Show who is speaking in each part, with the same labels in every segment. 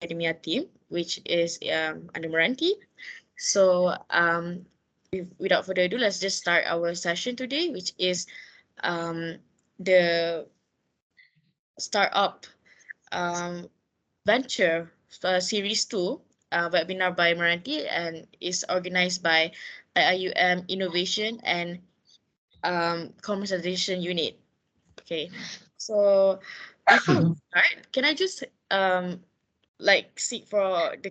Speaker 1: academia team, which is under MRANTI. So without further ado, let's just start our session today, which is the startup venture series 2 webinar by MRANTI, and is organized by IIUM Innovation and Commercialization Unit. Okay, so before we start, can I just like seek for the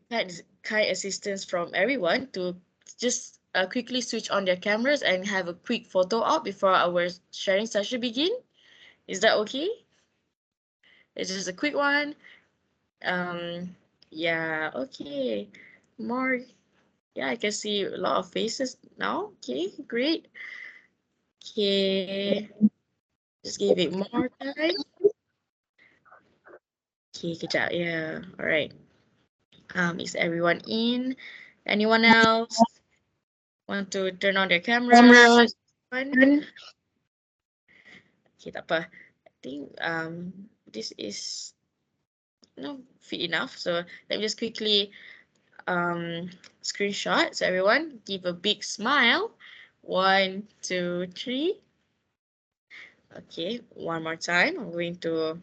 Speaker 1: kind assistance from everyone to just quickly switch on their cameras and have a quick photo op before our sharing session begin? Is that okay? It's just a quick one. Yeah, okay. More, yeah, I can see a lot of faces now. Okay, great. Okay, just give it more time. Okay, kejap, yeah, all right. Is everyone in? Anyone else want to turn on their cameras? Okay, tak apa. I think this is fit enough. So let me just quickly screenshot. So everyone give a big smile. 1, 2, 3. Okay, one more time. I'm going to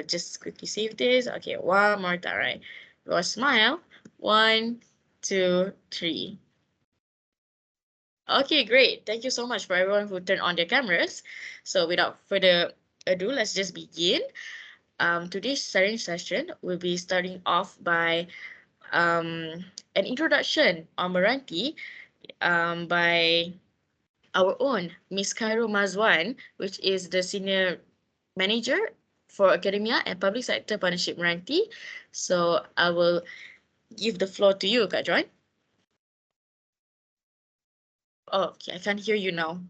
Speaker 1: just quickly save this. Okay, one more time, right? Go smile. 1, 2, 3. Okay, great. Thank you so much for everyone who turned on their cameras. So without further ado, let's just begin. Today's sharing session will be starting off by an introduction on MRANTI by our own Miss Cairo Mazwan, which is the Senior Manager for Academia and Public Sector Partnership MRANTI. So I will give the floor to you, Kak Joy. Oh, okay, I can't hear you now.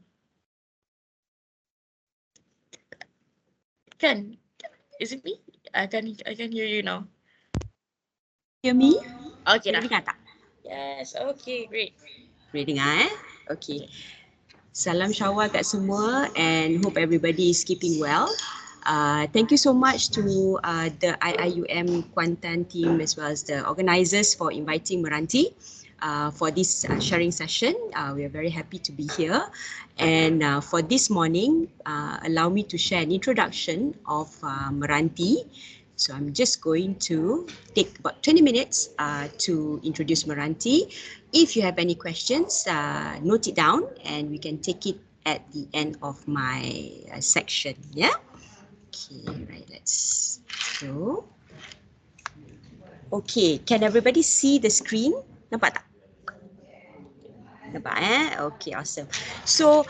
Speaker 1: Is it me? I can hear you now.
Speaker 2: Hear me?
Speaker 1: Okay,
Speaker 2: Boleh
Speaker 1: dah.
Speaker 2: dengar tak?
Speaker 1: Yes, okay, great.
Speaker 2: Boleh dengar Okay. Salam syawal kat semua and hope everybody is keeping well. Thank you so much to the IIUM Kuantan team as well as the organisers for inviting MRANTI for this sharing session. We are very happy to be here. And for this morning, allow me to share an introduction of MRANTI. So I'm just going to take about 20 minutes to introduce MRANTI. If you have any questions, note it down and we can take it at the end of my section. Yeah? Okay, right, let's go. Okay, can everybody see the screen? Nampak tak? Nampak Okay, awesome. So,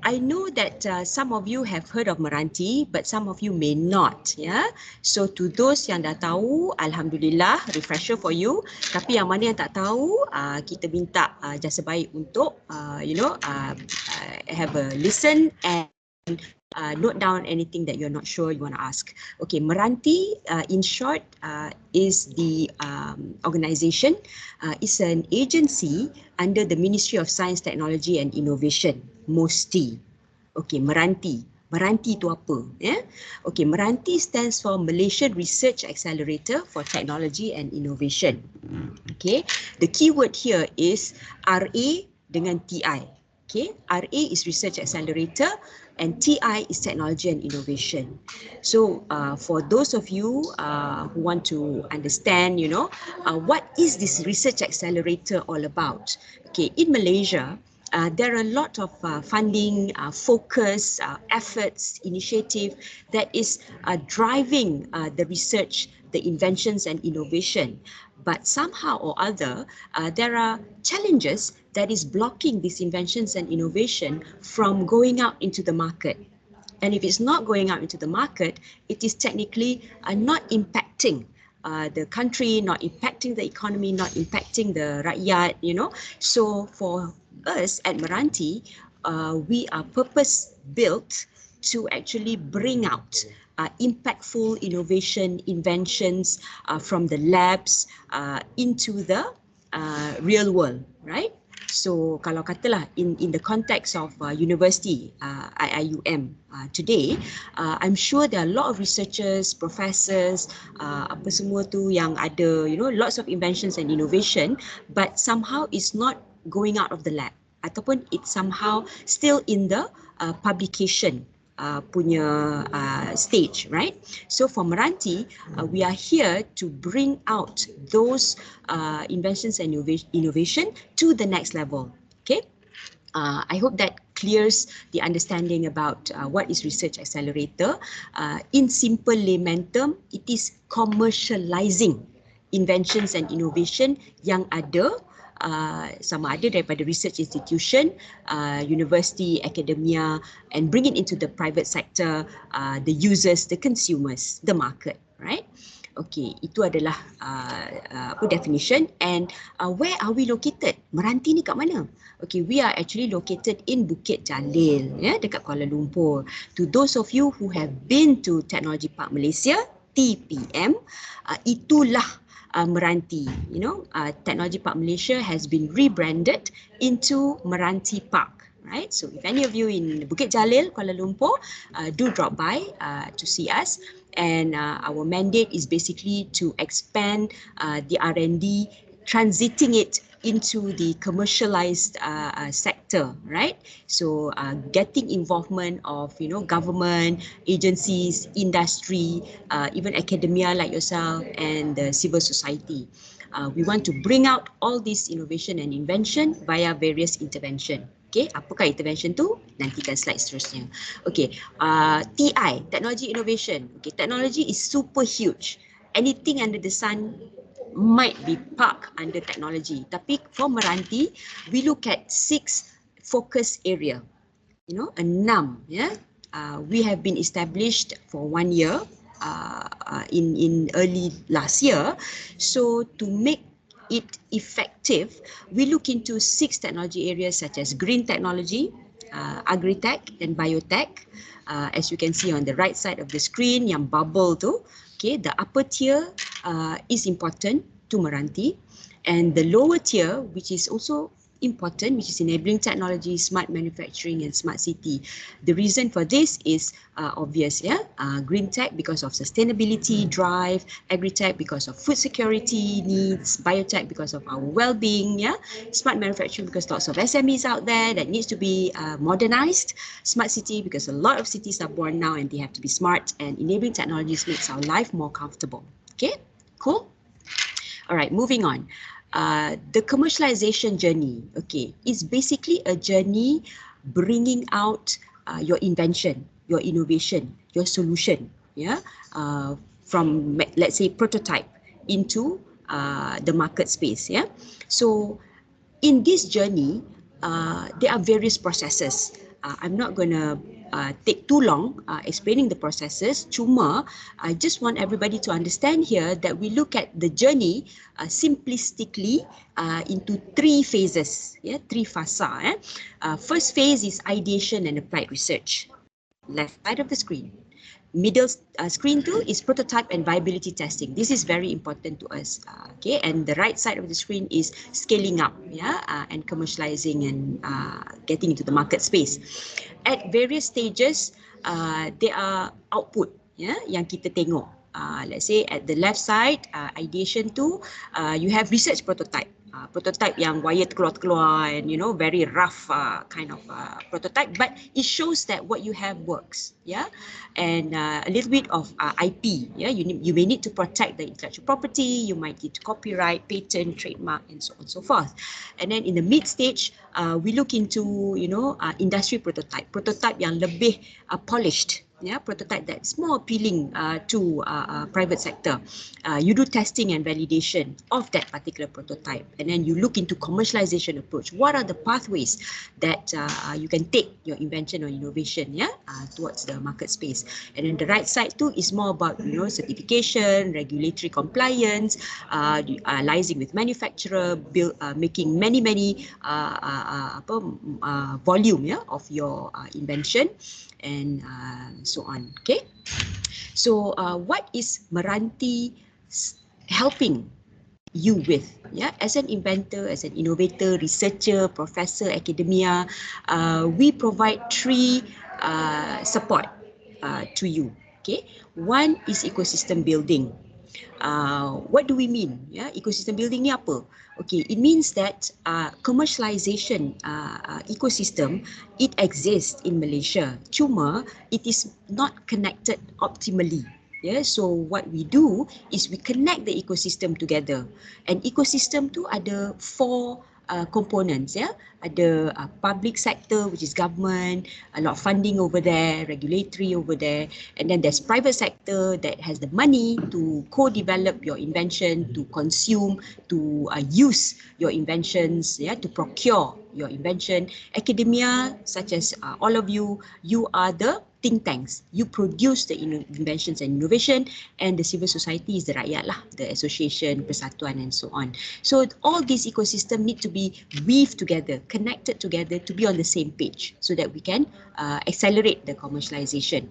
Speaker 2: I know that some of you have heard of MRANTI, but some of you may not. Yeah. So to those yang dah tahu, alhamdulillah, refresher for you. Tapi yang mana yang tak tahu, kita minta jasa baik untuk have a listen and note down anything that you're not sure you want to ask. Okay, MRANTI, in short, is the organisation. It's an agency under the Ministry of Science, Technology and Innovation, MOSTI. Okay, MRANTI. MRANTI itu apa? Yeah? Okay, MRANTI stands for Malaysian Research Accelerator for Technology and Innovation. Okay, the keyword here is RA dengan TI. Okay, RA is Research Accelerator and TI is Technology and Innovation. So for those of you who want to understand, what is this Research Accelerator all about? Okay, in Malaysia, there are a lot of funding, focus, efforts, initiative that is driving the research, the inventions and innovation. But somehow or other, there are challenges that is blocking these inventions and innovation from going out into the market. And if it's not going out into the market, it is technically not impacting the country, not impacting the economy, not impacting the rakyat, So for us at MRANTI, we are purpose-built to actually bring out impactful innovation, inventions from the labs into the real world, right? So kalau katalah in the context of university, IIUM today, I'm sure there are a lot of researchers, professors, apa semua tu yang ada, lots of inventions and innovation, but somehow it's not going out of the lab ataupun it's somehow still in the publication punya stage, right? So for Meranti, we are here to bring out those inventions and innovation to the next level. Okay. I hope that clears the understanding about what is Research Accelerator. In simple layman term, it is commercializing inventions and innovation yang ada, sama ada daripada research institution, university, academia, and bring it into the private sector, the users, the consumers, the market, right? Okay, itu adalah definition. And where are we located? Meranti ni kat mana? Okay, we are actually located in Bukit Jalil, dekat Kuala Lumpur. To those of you who have been to Technology Park Malaysia, TPM, itulah Meranti. Technology Park Malaysia has been rebranded into Meranti Park. Right, so if any of you in Bukit Jalil, Kuala Lumpur, do drop by to see us. And our mandate is basically to expand the R&D, transiting it into the commercialized sector, right? So getting involvement of government, agencies, industry, even academia like yourself, and the civil society. We want to bring out all this innovation and invention via various intervention. Okay, apakah intervention tu? Nantikan slide seterusnya. Okay, TI, Technology Innovation. Okay, technology is super huge. Anything under the sun might be parked under technology. Tapi for Meranti, we look at 6 focus area. 6, yeah. We have been established for 1 year in early last year. So to make it effective, we look into 6 technology areas such as green technology, agri-tech and biotech. As you can see on the right side of the screen, yang bubble tu, okay, the upper tier is important to Meranti, and the lower tier, which is also important, which is enabling technology, smart manufacturing and smart city. The reason for this is obvious, yeah. Green tech because of sustainability drive, agri-tech because of food security needs, biotech because of our well-being, yeah. Smart manufacturing because lots of SMEs out there that needs to be modernized. Smart city because a lot of cities are born now and they have to be smart, and enabling technologies makes our life more comfortable. Okay, cool. All right, moving on. The commercialization journey, okay, is basically a journey bringing out your invention, your innovation, your solution, yeah, from, let's say, prototype into the market space, yeah. So in this journey, there are various processes. I'm not going to take too long explaining the processes. Cuma, I just want everybody to understand here that we look at the journey simplistically into 3 phases, 3 fasa. First phase is ideation and applied research. Left side of the screen. Middle screen too is prototype and viability testing. This is very important to us. Okay, and the right side of the screen is scaling up, and commercializing and getting into the market space. At various stages, there are output, yang kita tengok. Let's say at the left side, ideation tu, you have research prototype. Prototype yang wire keluar-keluar and very rough kind of prototype, but it shows that what you have works, and a little bit of IP, you may need to protect the intellectual property, you might need to copyright, patent, trademark, and so on and so forth. And then in the mid stage, we look into industry prototype yang lebih polished, prototype that's more appealing to private sector. You do testing and validation of that particular prototype, and then you look into commercialization approach. What are the pathways that you can take your invention or innovation, towards the market space? And then the right side too is more about certification, regulatory compliance, liaising with manufacturer, making many volume of your invention, and so on. Okay, so what is Meranti helping you with. Yeah, as an inventor, as an innovator, researcher, professor, academia, we provide three support to you. Okay, one is ecosystem building. What do we mean? Yeah, ecosystem building ni apa? Okay, it means that commercialization ecosystem, it exists in Malaysia. Cuma it is not connected optimally. Yeah, so what we do is we connect the ecosystem together. And ecosystem tu ada four components. Yeah, ada public sector, which is government, a lot of funding over there, regulatory over there, and then there's private sector that has the money to co-develop your invention, to consume, to use your inventions, yeah, to procure your invention. Academia, such as all of you, you are the think tanks. You produce the inventions and innovation, and the civil society is the rakyat lah, the association, persatuan, and so on. So all these ecosystem need to be weaved together, connected together to be on the same page, so that we can accelerate the commercialization.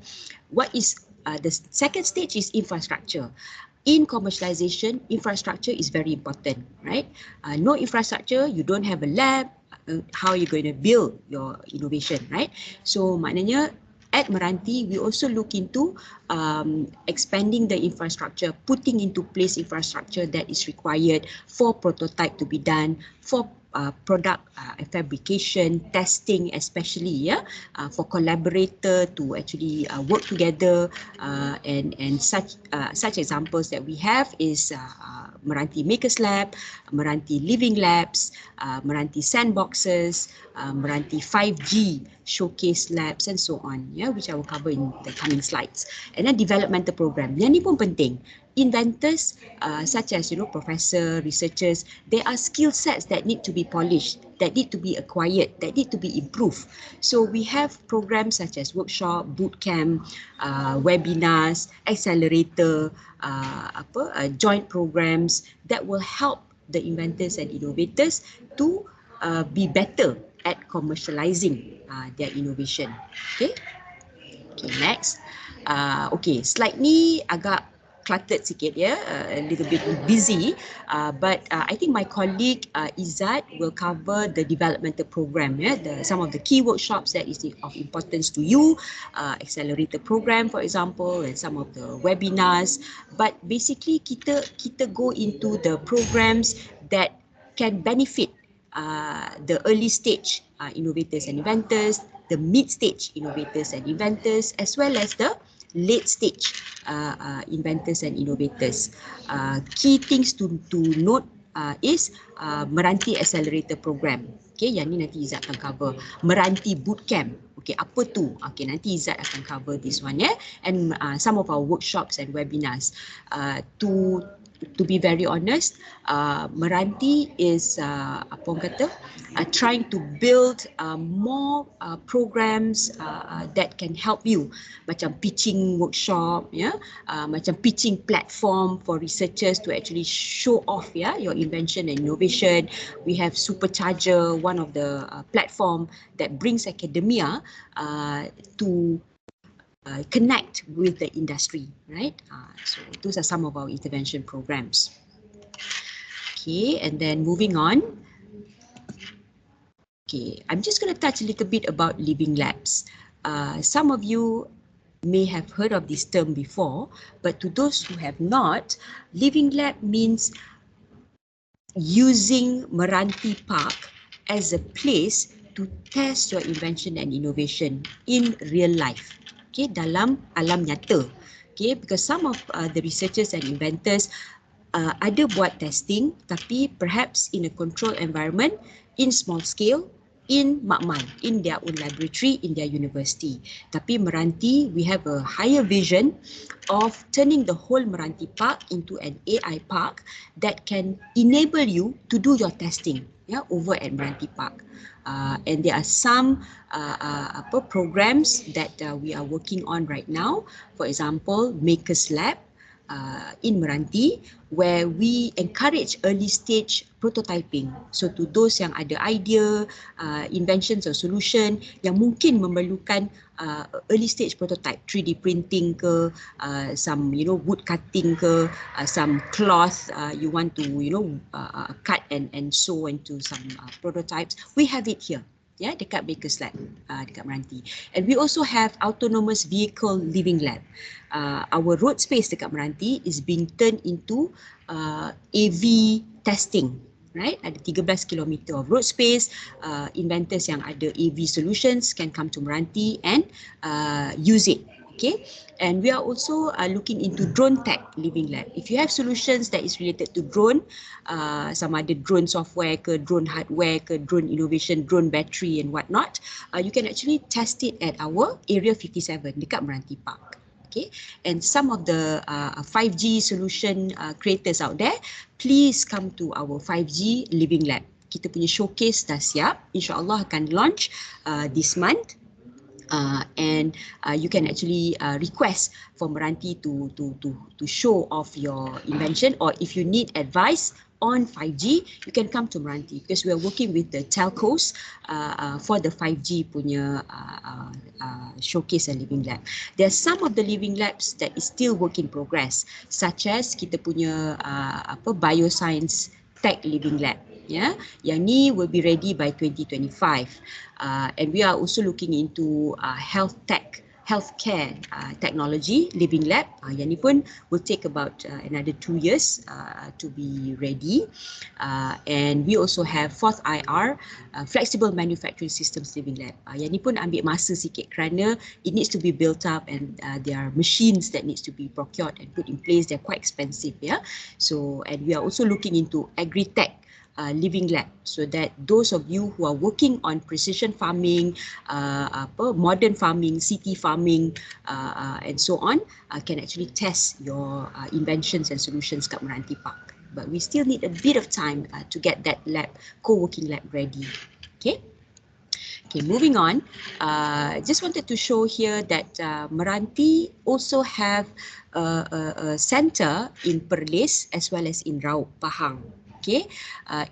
Speaker 2: What is the second stage is infrastructure. In commercialization, infrastructure is very important, right? No infrastructure, you don't have a lab, how are you going to build your innovation, right? So maknanya at MRANTI, we also look into expanding the infrastructure, putting into place infrastructure that is required for prototype to be done, for product fabrication, testing, especially, yeah, for collaborator to actually work together, and such examples that we have is MRANTI Makers Lab, MRANTI Living Labs, MRANTI Sandboxes, MRANTI 5G Showcase Labs, and so on, yeah, which I will cover in the coming slides. And then developmental program, yang ni pun penting. Inventors, such as professor, researchers, there are skill sets that need to be polished, that need to be acquired, that need to be improved. So we have programs such as workshop, bootcamp, webinars, accelerator, joint programs that will help the inventors and innovators to be better at commercializing their innovation. Okay. Okay, next. Okay, slide ni agak cluttered sikit ya, a little bit busy, but I think my colleague Izzat will cover the developmental program, yeah, some of the key workshops that is of importance to you, accelerator program for example, and some of the webinars. But basically kita go into the programs that can benefit the early stage innovators and inventors, the mid stage innovators and inventors, as well as the late stage inventors and innovators. Key things to note is MRANTI Accelerator Program. Okay, yang ni nanti Izzat akan cover. MRANTI Bootcamp. Okay, apa tu? Okay, nanti Izzat akan cover this one, yeah. And some of our workshops and webinars. To be very honest, MRANTI is apa orang kata, trying to build more programs that can help you, macam pitching workshop, yeah, macam pitching platform for researchers to actually show off, yeah, your invention and innovation. We have Supercharger, one of the platform that brings academia to connect with the industry, right? So those are some of our intervention programs. Okay, and then moving on. Okay, I'm just going to touch a little bit about living labs. Some of you may have heard of this term before, but to those who have not, living lab means using MRANTI Park as a place to test your invention and innovation in real life. Okay, dalam alam nyata. Okay, because some of the researchers and inventors ada buat testing, tapi perhaps in a controlled environment, in small scale, in makmal, in their own laboratory, in their university. Tapi MRANTI, we have a higher vision of turning the whole MRANTI Park into an AI park that can enable you to do your testing, yeah, over at MRANTI Park. And there are some programs that we are working on right now. For example, Makers Lab, in MRANTI, where we encourage early stage prototyping. So to those yang ada idea, inventions or solution yang mungkin memerlukan early stage prototype, 3D printing ke, some wood cutting ke, some cloth you want to cut and sew into some prototypes, we have it here. Ya, dekat Baker's Lab, dekat MRANTI. And we also have autonomous vehicle living lab. Our road space dekat MRANTI is being turned into AV testing. Right, ada 13 km of road space. Inventors yang ada AV solutions can come to MRANTI and use it. Okay, and we are also looking into drone tech living lab. If you have solutions that is related to drone, some ada drone software ke, drone hardware ke, drone innovation, drone battery and whatnot, you can actually test it at our Area 57 dekat MRANTI Park. Okay, and some of the 5G solution creators out there, please come to our 5G living lab. Kita punya showcase dah siap, insyaAllah akan launch this month. And you can actually request for MRANTI to show off your invention, or if you need advice on 5G, you can come to MRANTI, because we are working with the telcos for the 5G punya showcase and living lab. There are some of the living labs that is still work in progress, such as kita punya bioscience tech living lab. Yeah, yang ni will be ready by 2025, and we are also looking into healthcare technology living lab. Yang ni pun will take about another 2 years to be ready, and we also have fourth IR flexible manufacturing systems living lab. Yang ni pun ambil masa sikit kerana it needs to be built up, and there are machines that needs to be procured and put in place. They're quite expensive, yeah. So, and we are also looking into agri-tech living lab, so that those of you who are working on precision farming, modern farming, city farming, and so on, can actually test your inventions and solutions kat MRANTI Park. But we still need a bit of time to get that lab, co-working lab ready. Okay. Okay, moving on. Just wanted to show here that MRANTI also have a center in Perlis as well as in Raub, Pahang. Okay,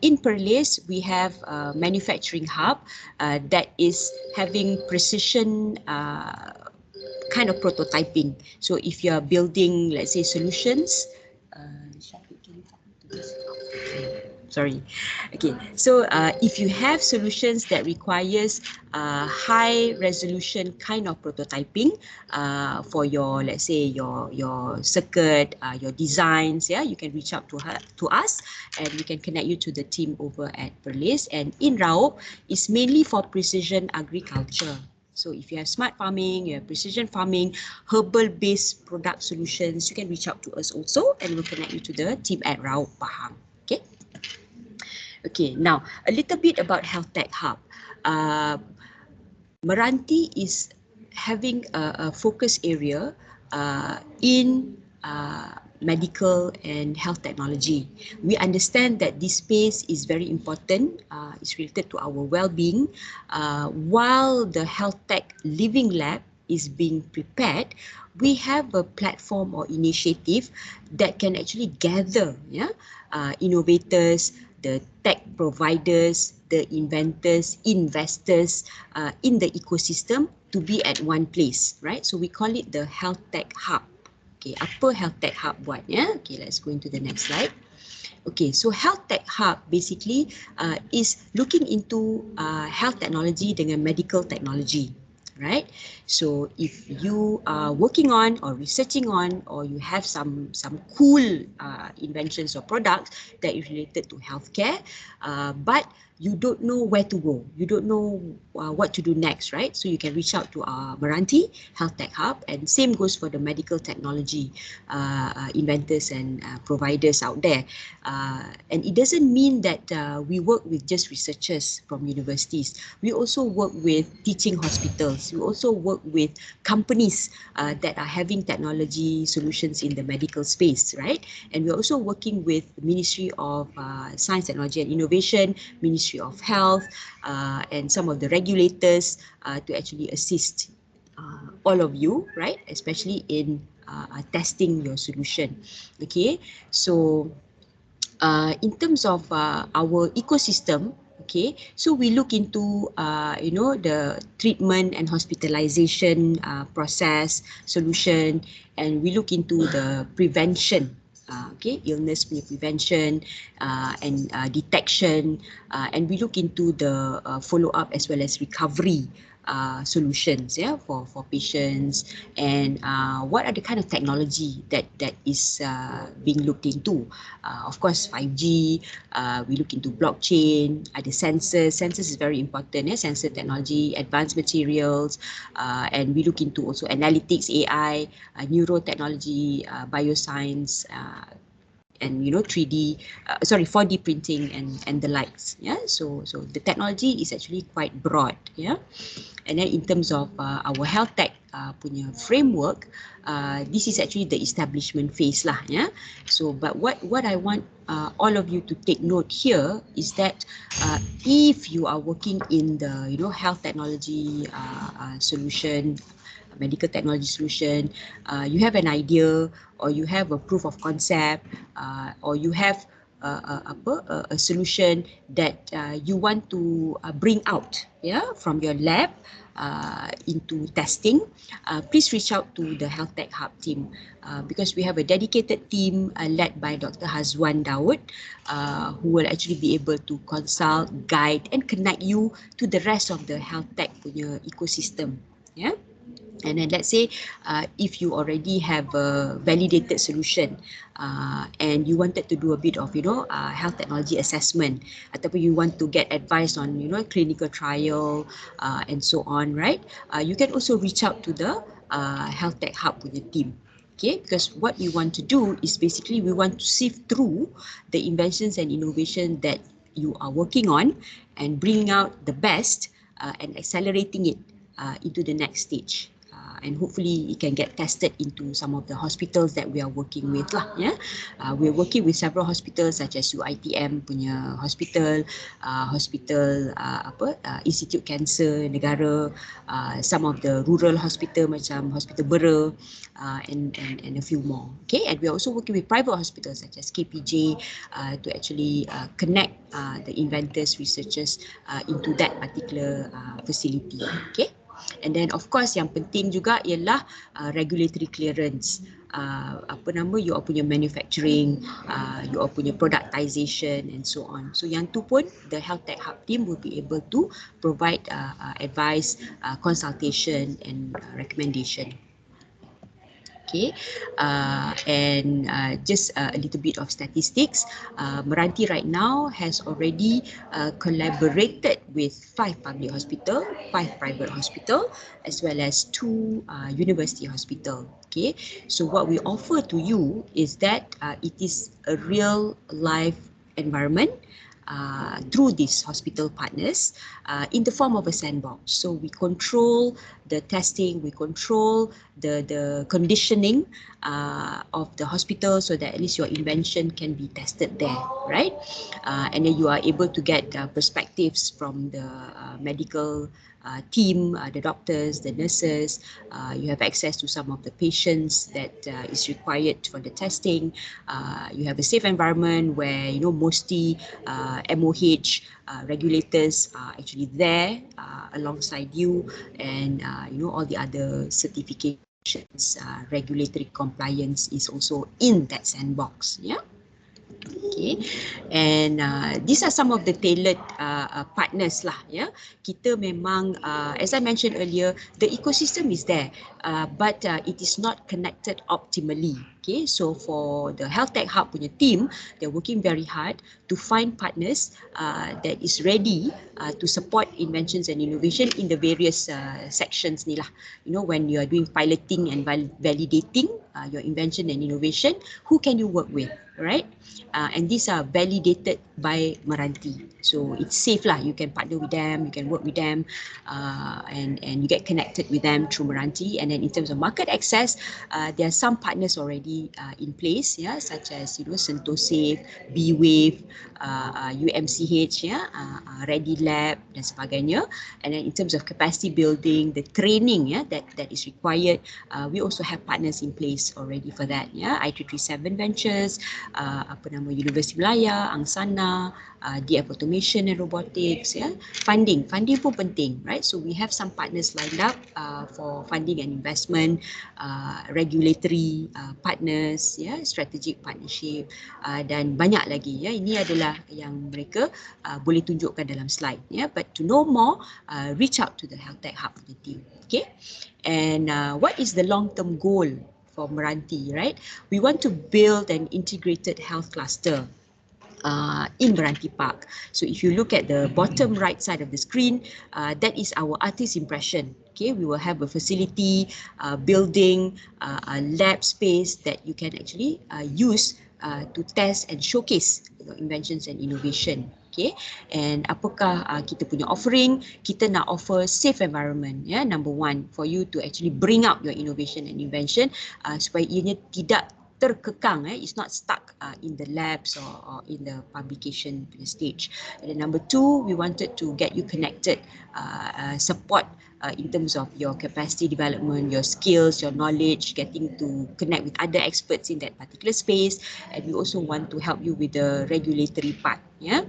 Speaker 2: in Perlis we have a manufacturing hub that is having precision kind of prototyping. So if you are building, let's say, solutions, sorry. Okay, so if you have solutions that requires high resolution kind of prototyping for your, let's say, your circuit, your designs, yeah, you can reach out to us, and we can connect you to the team over at Perlis. And in Raub is mainly for precision agriculture. So if you have smart farming, you have precision farming, herbal-based product solutions, you can reach out to us also, and we'll connect you to the team at Raub, Pahang. Okay. Okay, now a little bit about Health Tech Hub. MRANTI is having a focus area in medical and health technology. We understand that this space is very important. It's related to our well-being. While the Health Tech Living Lab is being prepared, we have a platform or initiative that can actually gather innovators, the tech providers, the inventors, investors in the ecosystem to be at one place, right? So we call it the Health Tech Hub. Okay, apa Health Tech Hub buat, ya? Okay, let's go into the next slide. Okay, so Health Tech Hub basically is looking into health technology dengan medical technology. Right, so if you are working on or researching on, or you have some cool inventions or products that is related to healthcare, but you don't know where to go, you don't know what to do next, right? So you can reach out to our MRANTI Health Tech Hub, and same goes for the medical technology inventors and providers out there. And it doesn't mean that we work with just researchers from universities. We also work with teaching hospitals. We also work with companies that are having technology solutions in the medical space, right? And we're also working with the Ministry of Science, Technology and Innovation, Ministry of Health, and some of the regulators to actually assist all of you, right? Especially in testing your solution. Okay, so in terms of our ecosystem, okay, so we look into the treatment and hospitalization process solution, and we look into the prevention, okay, illness prevention and detection, and we look into the follow up as well as recovery solutions, yeah, for patients, and what are the kind of technology that is being looked into. Of course, 5G, we look into blockchain, the sensors. Sensors is very important, yeah? Sensor technology, advanced materials, and we look into also analytics, AI, neurotechnology, bioscience, and 3D, 4D printing and the likes. Yeah, so the technology is actually quite broad. Yeah, and then in terms of our health tech punya framework, this is actually the establishment phase lah. Yeah, so but what I want all of you to take note here is that if you are working in the health technology solution, medical technology solution, you have an idea, or you have a proof of concept, or you have a solution that you want to bring out, yeah, from your lab into testing, please reach out to the Health Tech Hub team, because we have a dedicated team led by Dr. Hazwan Daud, who will actually be able to consult, guide, and connect you to the rest of the health tech punya ecosystem. Yeah. And then let's say if you already have a validated solution and you wanted to do a bit of health technology assessment, ataupun you want to get advice on clinical trial and so on, right? You can also reach out to the Health Tech Hub punya team. Okay, because what we want to do is basically we want to sift through the inventions and innovation that you are working on and bringing out the best and accelerating it into the next stage. And hopefully it can get tested into some of the hospitals that we are working with lah. Yeah, we're working with several hospitals such as UITM punya hospital, Institute Cancer Negara, some of the rural hospital macam Hospital Bera, and a few more. Okay, and we are also working with private hospitals such as KPJ to actually connect the inventors, researchers into that particular facility. Okay. And then of course yang penting juga ialah regulatory clearance. You all punya manufacturing, you all punya productization and so on. So yang tu pun the Health Tech Hub team will be able to provide advice, consultation and recommendation. Okay, and just a little bit of statistics. MRANTI right now has already collaborated with 5 public hospital, 5 private hospital, as well as 2 university hospital. Okay, so what we offer to you is that it is a real life environment through these hospital partners in the form of a sandbox. So we control the testing, we control the conditioning of the hospital so that at least your invention can be tested there, right? And then you are able to get perspectives from the medical team, the doctors, the nurses. You have access to some of the patients that is required for the testing. You have a safe environment where mostly MOH regulators are actually there alongside you, and all the other certifications, regulatory compliance is also in that sandbox. Yeah. Okay, and these are some of the tailored partners lah. Yeah, kita memang, as I mentioned earlier, the ecosystem is there, but it is not connected optimally. Okay, so for the Health Tech Hub punya team, they're working very hard to find partners that is ready to support inventions and innovation in the various sections ni lah. When you are doing piloting and validating your invention and innovation, who can you work with, right? And these are validated by MRANTI. So it's safe lah. You can partner with them, you can work with them, and you get connected with them through MRANTI. And then in terms of market access, there are some partners already in place, yeah, such as Sentosafe, B-Wave, UMCH, yeah, Ready Lab dan sebagainya. And then in terms of capacity building, the training, yeah, that is required, we also have partners in place place already for that. Yeah, I337 Ventures, Universiti Malaya, Angsana, DF Automation and Robotics. Yeah, funding pun penting, right? So we have some partners lined up for funding and investment, regulatory partners, yeah, strategic partnership, dan banyak lagi. Ya, ini adalah yang mereka boleh tunjukkan dalam slide. Yeah, but to know more, reach out to the Health Tech Hub of the team. Okay, and what is the long-term goal for MRANTI, right? We want to build an integrated health cluster in MRANTI Park. So if you look at the bottom right side of the screen, that is our artist impression. Okay, we will have a facility, building, a lab space that you can actually use to test and showcase your inventions and innovation. Okay, and apakah kita punya offering? Kita nak offer safe environment, ya, number one, for you to actually bring out your innovation and invention supaya ianya tidak terkekang, it's not stuck in the labs or in the publication stage. And then number two, we wanted to get you connected, support in terms of your capacity development, your skills, your knowledge, getting to connect with other experts in that particular space. And we also want to help you with the regulatory part, yeah,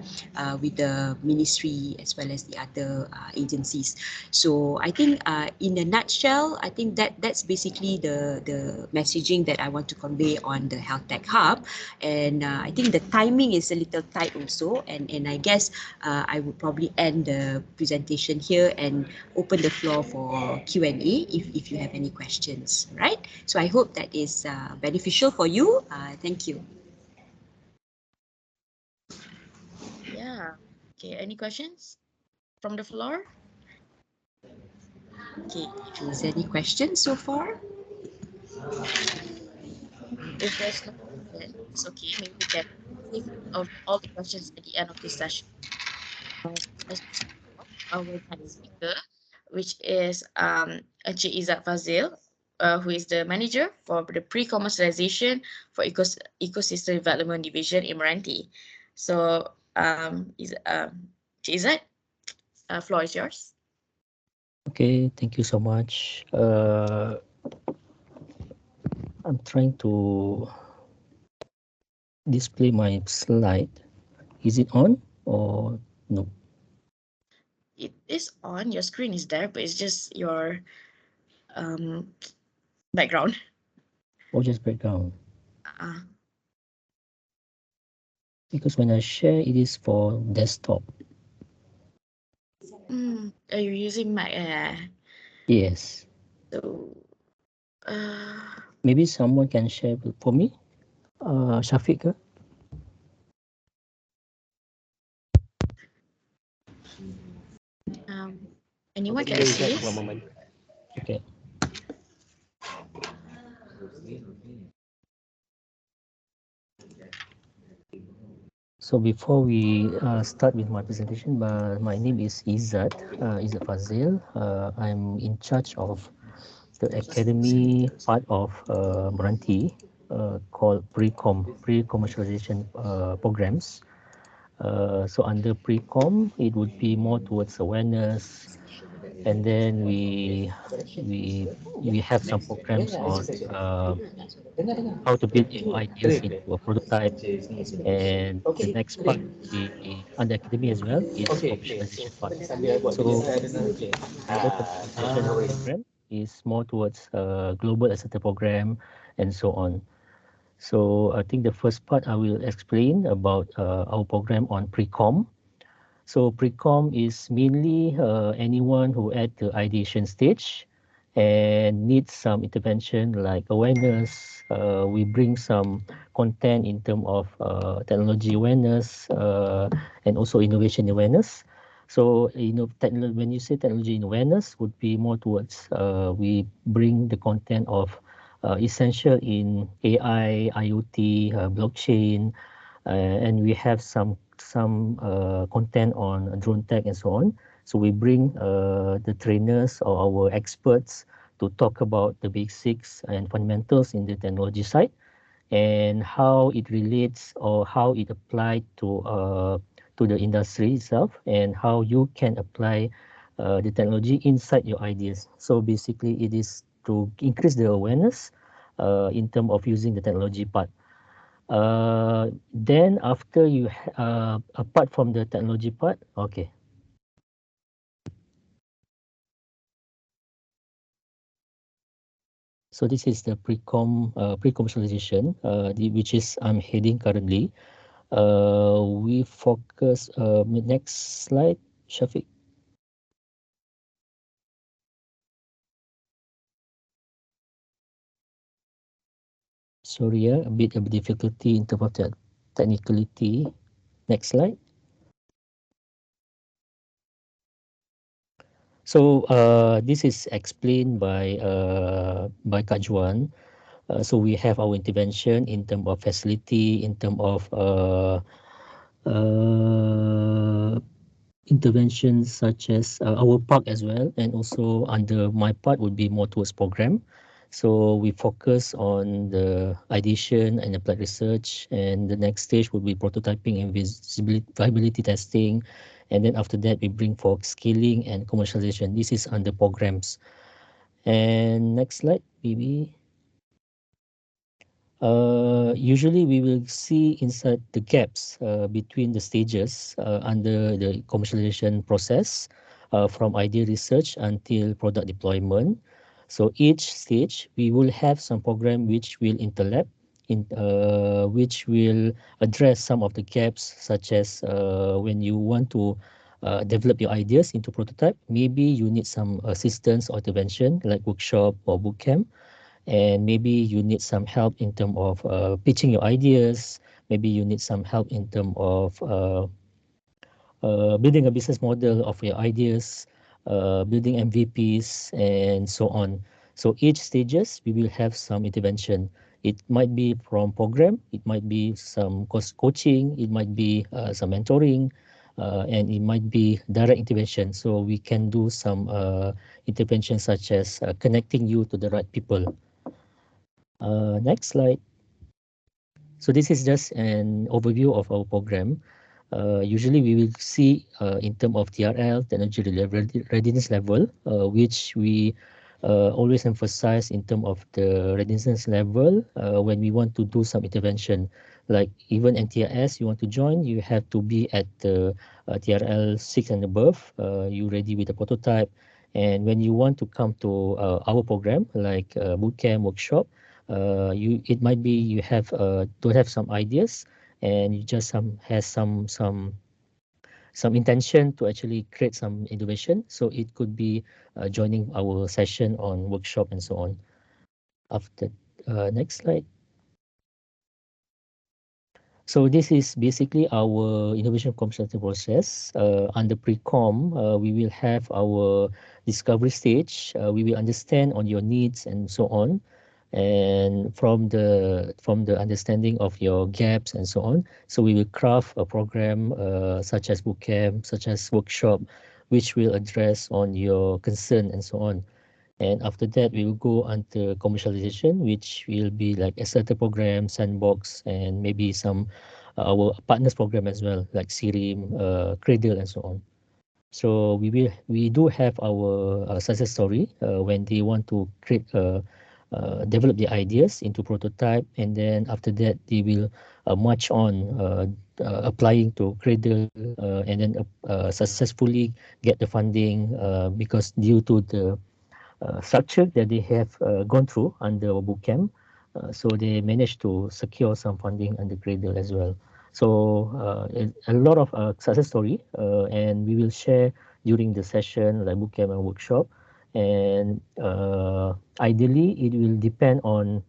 Speaker 2: with the ministry as well as the other agencies. So I think in a nutshell, I think that's basically the messaging that I want to convey on the Health Tech Hub. And I think the timing is a little tight also, and I guess I would probably end the presentation here and open the floor for Q&A if you have any questions, right? So I hope that is beneficial for you. Thank you.
Speaker 1: Yeah. Okay, any questions from the floor? Okay,
Speaker 2: Is there any questions so far?
Speaker 1: if there's no question, it's okay. Maybe we can save of all the questions at the end of this session. Let's our next speaker, which is Encik Izzat Fazil, who is the manager for the pre-commercialization for ecosystem development division in MRANTI. So, Encik Izzat, floor is yours.
Speaker 3: Okay, thank you so much. I'm trying to display my slide. Is it on or no?
Speaker 1: It is on, your screen is there, but it's just your background.
Speaker 3: Or just background?
Speaker 1: Uh,
Speaker 3: Because when I share, it is for desktop.
Speaker 1: Are you using Mac?
Speaker 3: Yes.
Speaker 1: So,
Speaker 3: maybe someone can share for me. Shafiq ke?
Speaker 1: anyone can see this?
Speaker 3: Okay. So before we start with my presentation, my name is Izzat Fazil. I'm in charge of the academy part of MRANTI called pre-commercialization programs. So under pre-com, it would be more towards awareness, and then we have some programs on how to build your ideas into a prototype, and the next part under academy as well is commercialization part. So global commercialization program is more towards global accelerator program and so on. So I think the first part I will explain about our program on pre-com. So pre-com is mainly anyone who at the ideation stage and needs some intervention like awareness. We bring some content in terms of technology awareness and also innovation awareness. So when you say technology awareness, would be more towards we bring the content of essential in AI, IoT, blockchain, and we have some content on drone tech and so on. So we bring the trainers or our experts to talk about the basics and fundamentals in the technology side and how it relates or how it applied to the industry itself and how you can apply the technology inside your ideas. So basically, it is to increase the awareness in terms of using the technology part. Then after you, apart from the technology part, okay. So this is the pre-commercialization, which is I'm heading currently. We focus, next slide, Shafiq. Sorry, a bit of difficulty in terms of the technicality. Next slide. So this is explained by Kak Juan. So we have our intervention in terms of facility, in terms of uh, interventions such as our park as well, and also under my part would be more towards program. So we focus on the ideation and applied research, and the next stage would be prototyping and viability testing, and then after that we bring for scaling and commercialization. This is under programs. And next slide, maybe. Usually we will see inside the gaps between the stages under the commercialization process, from idea research until product deployment. So each stage we will have some program which will interlap, which will address some of the gaps, such as when you want to develop your ideas into prototype, maybe you need some assistance or intervention like workshop or bootcamp, and maybe you need some help in terms of pitching your ideas. Maybe you need some help in terms of building a business model of your ideas, building MVPs, and so on. So each stages we will have some intervention. It might be from program, it might be some coaching, it might be some mentoring, and it might be direct intervention. So we can do some intervention such as connecting you to the right people. Next slide. So this is just an overview of our program. Usually we will see in terms of TRL, technology readiness level, which we always emphasize in terms of the readiness level when we want to do some intervention. Like even NTRS, you want to join, you have to be at the TRL 6 and above. You ready with the prototype. And when you want to come to our program, like bootcamp, workshop, it might be you have don't have some ideas, and you just has some intention to actually create some innovation. So it could be joining our session on workshop and so on. After next slide. So this is basically our innovation consulting process. Under pre-com, we will have our discovery stage. We will understand on your needs and so on. And from the understanding of your gaps and so on, so we will craft a program such as bootcamp, such as workshop, which will address on your concern and so on. And after that, we will go under commercialization, which will be like accelerator program, sandbox, and maybe some our partners program as well, like Sirim, Cradle, and so on. So we do have our success story when they want to create develop the ideas into prototype, and then after that they will march on applying to Cradle, and then successfully get the funding because due to the structure that they have gone through under our bootcamp. So they managed to secure some funding under Cradle as well. So a lot of success story, and we will share during the session like bootcamp and workshop. And ideally, it will depend on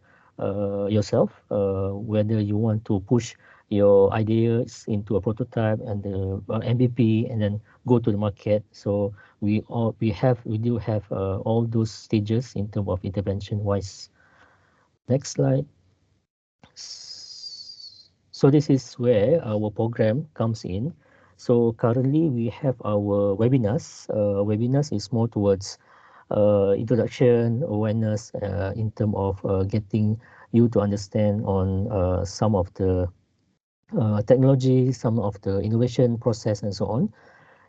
Speaker 3: yourself whether you want to push your ideas into a prototype and the MVP, and then go to the market. So we do have all those stages in terms of intervention wise. Next slide. So this is where our program comes in. So currently we have our webinars. Webinars is more towards introduction, awareness in terms of getting you to understand on some of the technology, some of the innovation process, and so on.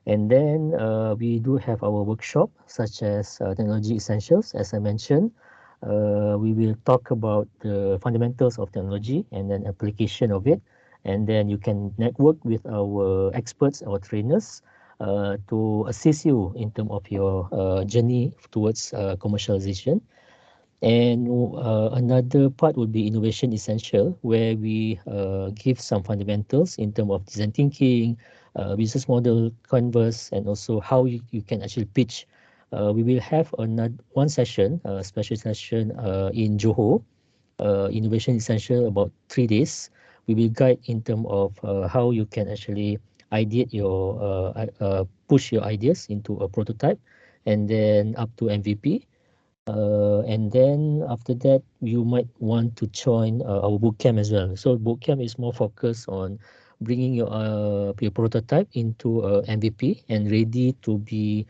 Speaker 3: And then we do have our workshop, such as technology essentials, as I mentioned. We will talk about the fundamentals of technology and then application of it. And then you can network with our experts, our trainers, to assist you in terms of your journey towards commercialization. And another part would be innovation essential, where we give some fundamentals in terms of design thinking, business model canvas, and also how you can actually pitch. We will have another one session, a special session in Johor, innovation essential, about 3 days. We will guide in terms of how you can actually ideate your push your ideas into a prototype, and then up to MVP. And then after that, you might want to join our bootcamp as well. So bootcamp is more focused on bringing your prototype into MVP and ready to be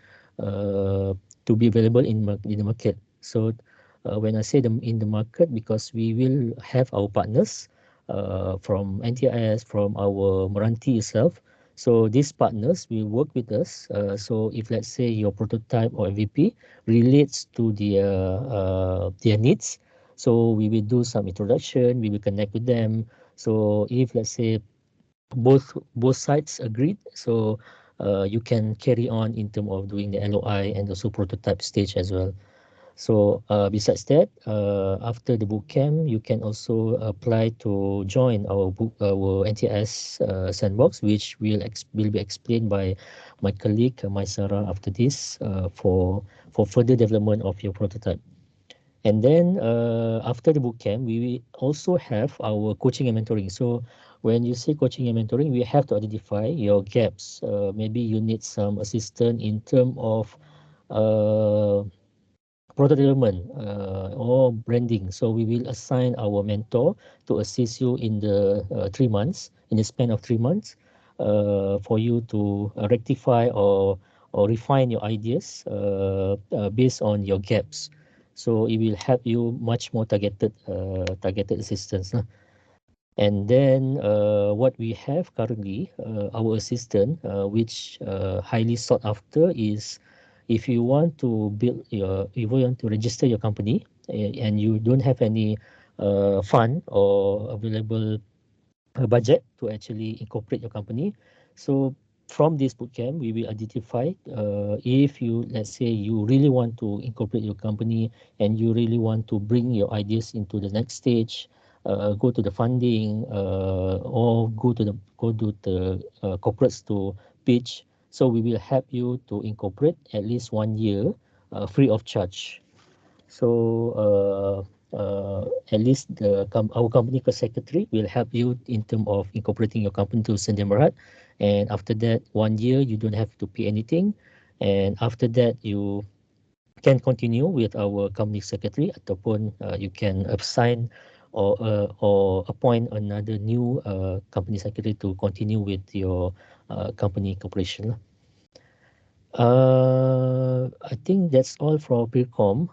Speaker 3: available in the market. So when I say in the market, because we will have our partners from NTIS, from our MRANTI itself. So these partners will work with us. So if let's say your prototype or MVP relates to their needs, so we will do some introduction. We will connect with them. So if let's say both sides agreed, so you can carry on in terms of doing the LOI and also prototype stage as well. So besides that, after the boot camp, you can also apply to join our NTS sandbox, which will be explained by my colleague Maisara after this, for further development of your prototype. And then after the boot camp, we will also have our coaching and mentoring. So when you say coaching and mentoring, we have to identify your gaps. Maybe you need some assistance in terms of uh, product development or branding. So we will assign our mentor to assist you in the 3 months, in the span of 3 months, for you to rectify or refine your ideas based on your gaps. So it will help you much more targeted assistance. And then what we have currently, our assistant, which highly sought after, is if you want to if you want to register your company and you don't have any fund or available a budget to actually incorporate your company. So from this bootcamp, we will identify if you, let's say, you really want to incorporate your company and you really want to bring your ideas into the next stage, go to the funding, or go to the corporates to pitch. So we will help you to incorporate at least 1 year free of charge. So at least our company secretary will help you in terms of incorporating your company to Sdn Bharat. And after that 1 year, you don't have to pay anything. And after that, you can continue with our company secretary, ataupun you can assign or appoint another new company secretary to continue with your company corporation lah. I think that's all for Peercom.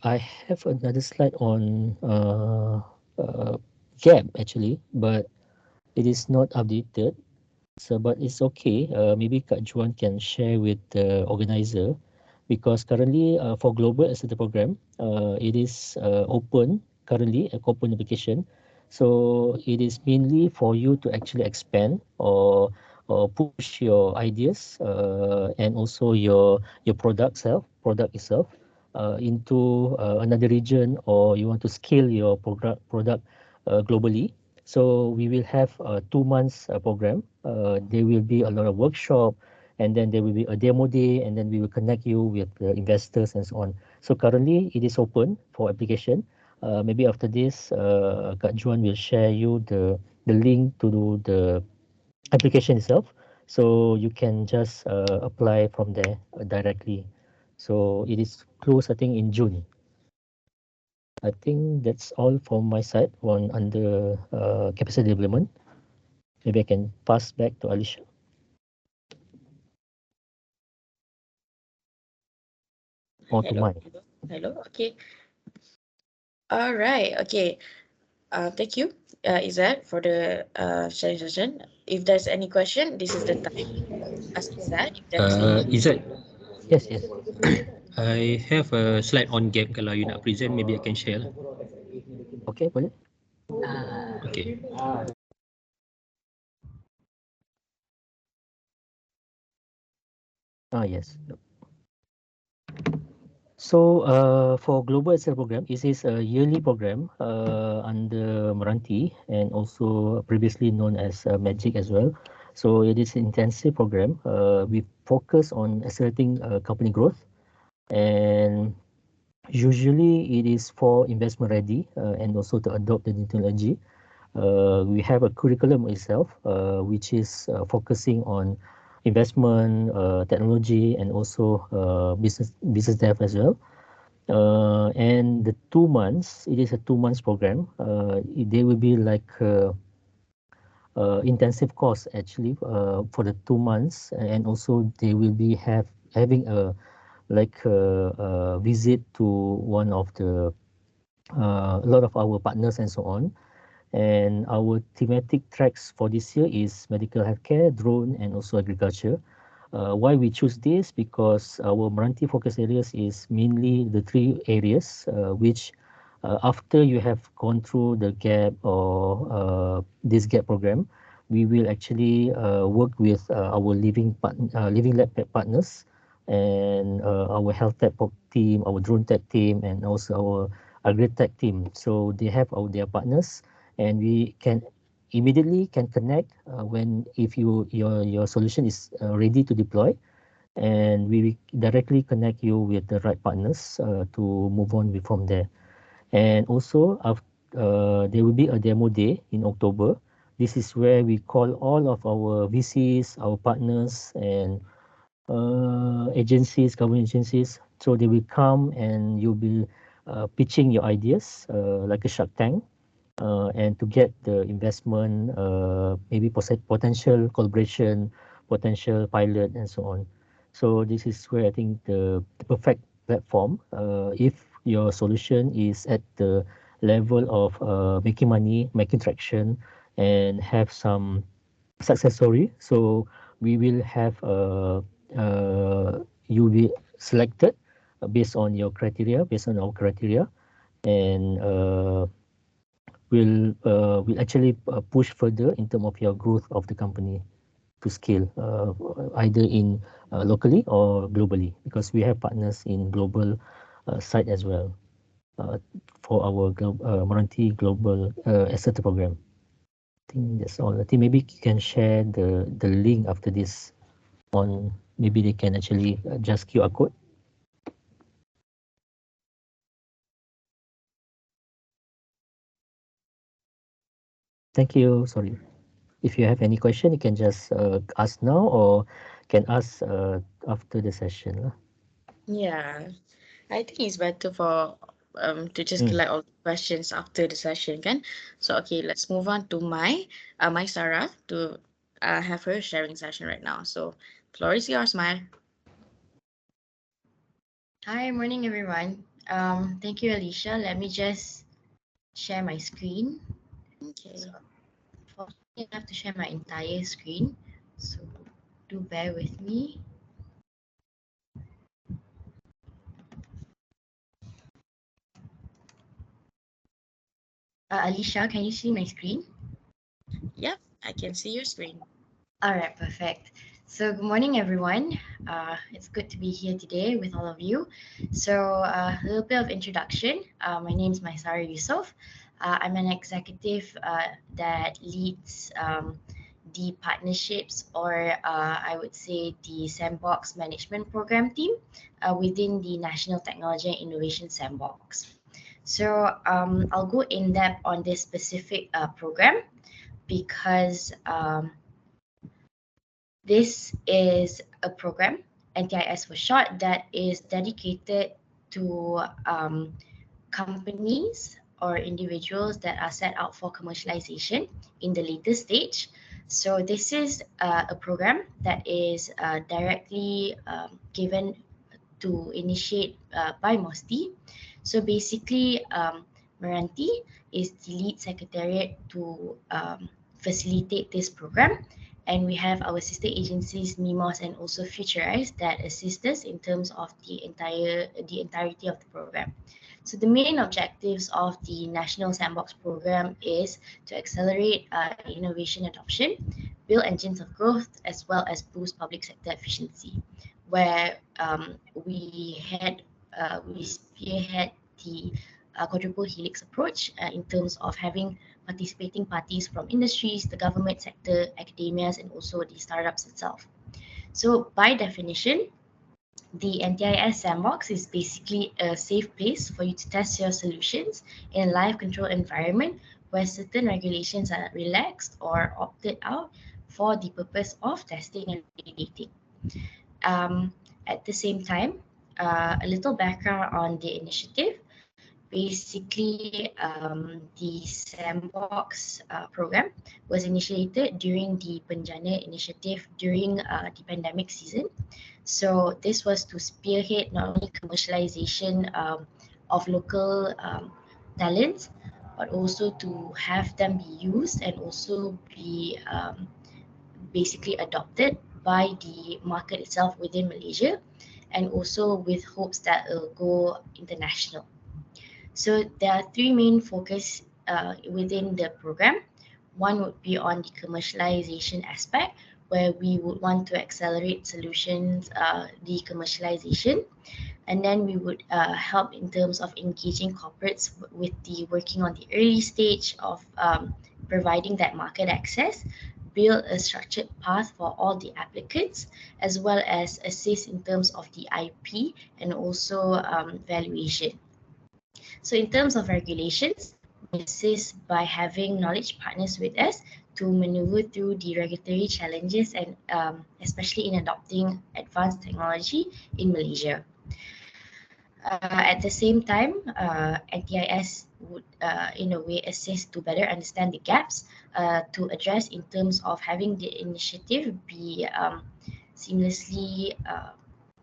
Speaker 3: I have another slide on gap actually, but it is not updated. So, but it's okay. Maybe Kak Juan can share with the organizer, because currently for global accelerator program, it is open currently, a open application. So it is mainly for you to actually expand or push your ideas and also your product itself into another region, or you want to scale your product globally. So we will have a 2 months program. There will be a lot of workshop, and then there will be a demo day, and then we will connect you with investors and so on. So currently it is open for application. Maybe after this, Kak Juan will share you the link to do the application itself, so you can just apply from there directly. So it is closed, I think, in June. I think that's all from my side on under capacity development. Maybe I can pass back to Alicia. Or to
Speaker 1: Hello,
Speaker 3: Mai.
Speaker 1: hello. Okay. All right. Okay. Thank you, Izzat, for the sharing session. If there's any question, this is the time. Ask Izzat if there's any.
Speaker 4: Izzat,
Speaker 3: Yes, yes.
Speaker 4: I have a slide on gap. Kalau you nak present, maybe I can share lah.
Speaker 3: Okay, boleh?
Speaker 4: Okay.
Speaker 3: Yes. So for Global Excel Program, it is a yearly program under MRANTI and also previously known as MAGIC as well. So it is an intensive program. We focus on accelerating company growth, and usually it is for investment ready and also to adopt the new technology. We have a curriculum itself, which is focusing on investment, technology, and also business dev as well. And the 2 months, it is a 2 months program. They will be like intensive course actually for the 2 months, and also they will be having a like a visit to one of the a lot of our partners and so on. And our thematic tracks for this year is medical healthcare, drone, and also agriculture. Why we choose this? Because our Meranti focus areas is mainly the three areas, which after you have gone through the GAP or this GAP program, we will actually work with our living lab partners and our health tech team, our drone tech team, and also our agri tech team. So they have their partners, and we can immediately can connect when if your solution is ready to deploy, and we will directly connect you with the right partners to move on from there. And also there will be a demo day in October. This is where we call all of our VCs, our partners, and agencies, government agencies. So they will come and you'll be pitching your ideas like a Shark Tank, and to get the investment, maybe potential collaboration, potential pilot, and so on. So this is where I think the perfect platform, if your solution is at the level of making money, making traction, and have some success story. So we will have you will be selected based on your criteria, based on our criteria, and will actually push further in terms of your growth of the company to scale either in locally or globally, because we have partners in global site as well uh, for our Meranti Global Asset Program. I think that's all. I think maybe you can share the link after this on, maybe they can actually just QR code. Thank you. Sorry. If you have any question, you can just ask now or can ask after the session.
Speaker 1: Yeah, I think it's better for to just collect all the questions after the session, kan? So okay, let's move on to my Sarah to have her sharing session right now. So floor is yours, Mai.
Speaker 5: Hi, morning everyone. Thank you, Alicia. Let me just share my screen.
Speaker 1: Okay.
Speaker 5: So, unfortunately, I have to share my entire screen. So, do bear with me. Alicia, can you see my screen?
Speaker 1: Yep, I can see your screen.
Speaker 5: All right, perfect. So good morning, everyone. It's good to be here today with all of you. So a little bit of introduction. My name is Maisara Yusof. I'm an executive that leads the partnerships, or I would say the Sandbox Management Program team within the National Technology and Innovation Sandbox. So I'll go in depth on this specific program because this is a program, NTIS for short, that is dedicated to companies or individuals that are set out for commercialization in the later stage. So this is a program that is directly given to initiate by MOSTI. So basically, Meranti is the lead secretariat to facilitate this program, And we have our sister agencies, MIMOS and also Futurize, that assist us in terms of the entirety of the program. So the main objectives of the National Sandbox Program is to accelerate innovation adoption, build engines of growth, as well as boost public sector efficiency, where we spearhead the quadruple helix approach in terms of having participating parties from industries, the government sector, academias, and also the startups itself. So by definition, the NTIS sandbox is basically a safe place for you to test your solutions in a live control environment where certain regulations are relaxed or opted out for the purpose of testing and validating. At the same time, a little background on the initiative. Basically, the Sandbox program was initiated during the Penjana initiative during the pandemic season. So this was to spearhead not only commercialization of local talents, but also to have them be used and also be basically adopted by the market itself within Malaysia, and also with hopes that it will go international. So there are three main focus within the program. One would be on the commercialization aspect, where we would want to accelerate solutions, the commercialization, and then we would help in terms of engaging corporates with the working on the early stage of providing that market access, build a structured path for all the applicants, as well as assist in terms of the IP and also valuation. So in terms of regulations, we assist by having knowledge partners with us to maneuver through the regulatory challenges and especially in adopting advanced technology in Malaysia. At the same time, NTIS would in a way assist to better understand the gaps to address in terms of having the initiative be seamlessly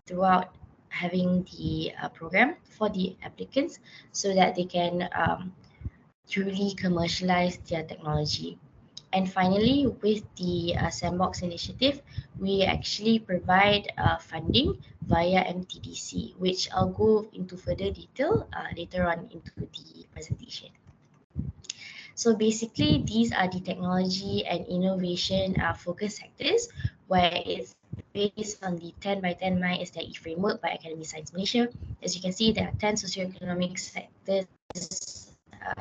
Speaker 5: throughout having the program for the applicants so that they can truly commercialize their technology. And finally, with the Sandbox initiative, we actually provide funding via MTDC, which I'll go into further detail later on into the presentation. So basically, these are the technology and innovation focus sectors, where it's based on the 10 by 10 My SDI framework by Academy Science Malaysia. As you can see, there are 10 socioeconomic sectors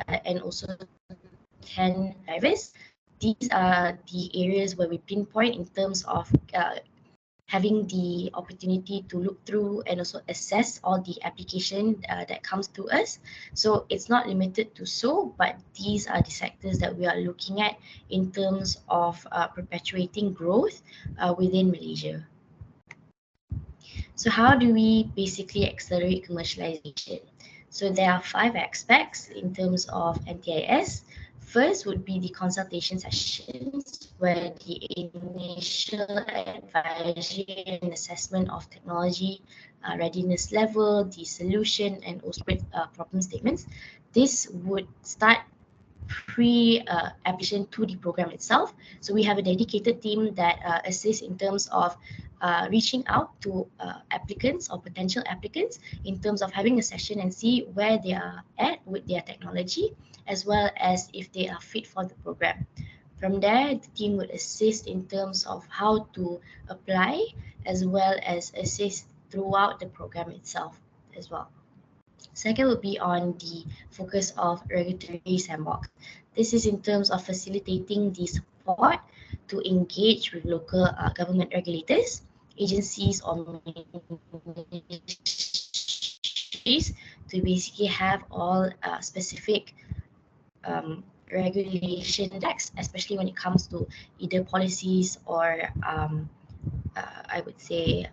Speaker 5: and also 10 drivers. These are the areas where we pinpoint in terms of having the opportunity to look through and also assess all the application that comes to us. So it's not limited to so, but these are the sectors that we are looking at in terms of perpetuating growth within Malaysia. So how do we basically accelerate commercialization? So there are 5 aspects in terms of NTIS. First would be the consultation sessions, where the initial advisory and assessment of technology readiness level, the solution, and also problem statements. This would start pre-application to the program itself. So we have a dedicated team that assists in terms of reaching out to applicants or potential applicants in terms of having a session and see where they are at with their technology, as well as if they are fit for the program. From there, the team would assist in terms of how to apply, as well as assist throughout the program itself as well. Second would be on the focus of regulatory sandbox. This is in terms of facilitating the support to engage with local government regulators, agencies, or ministries to basically have all specific regulation text, especially when it comes to either policies or I would say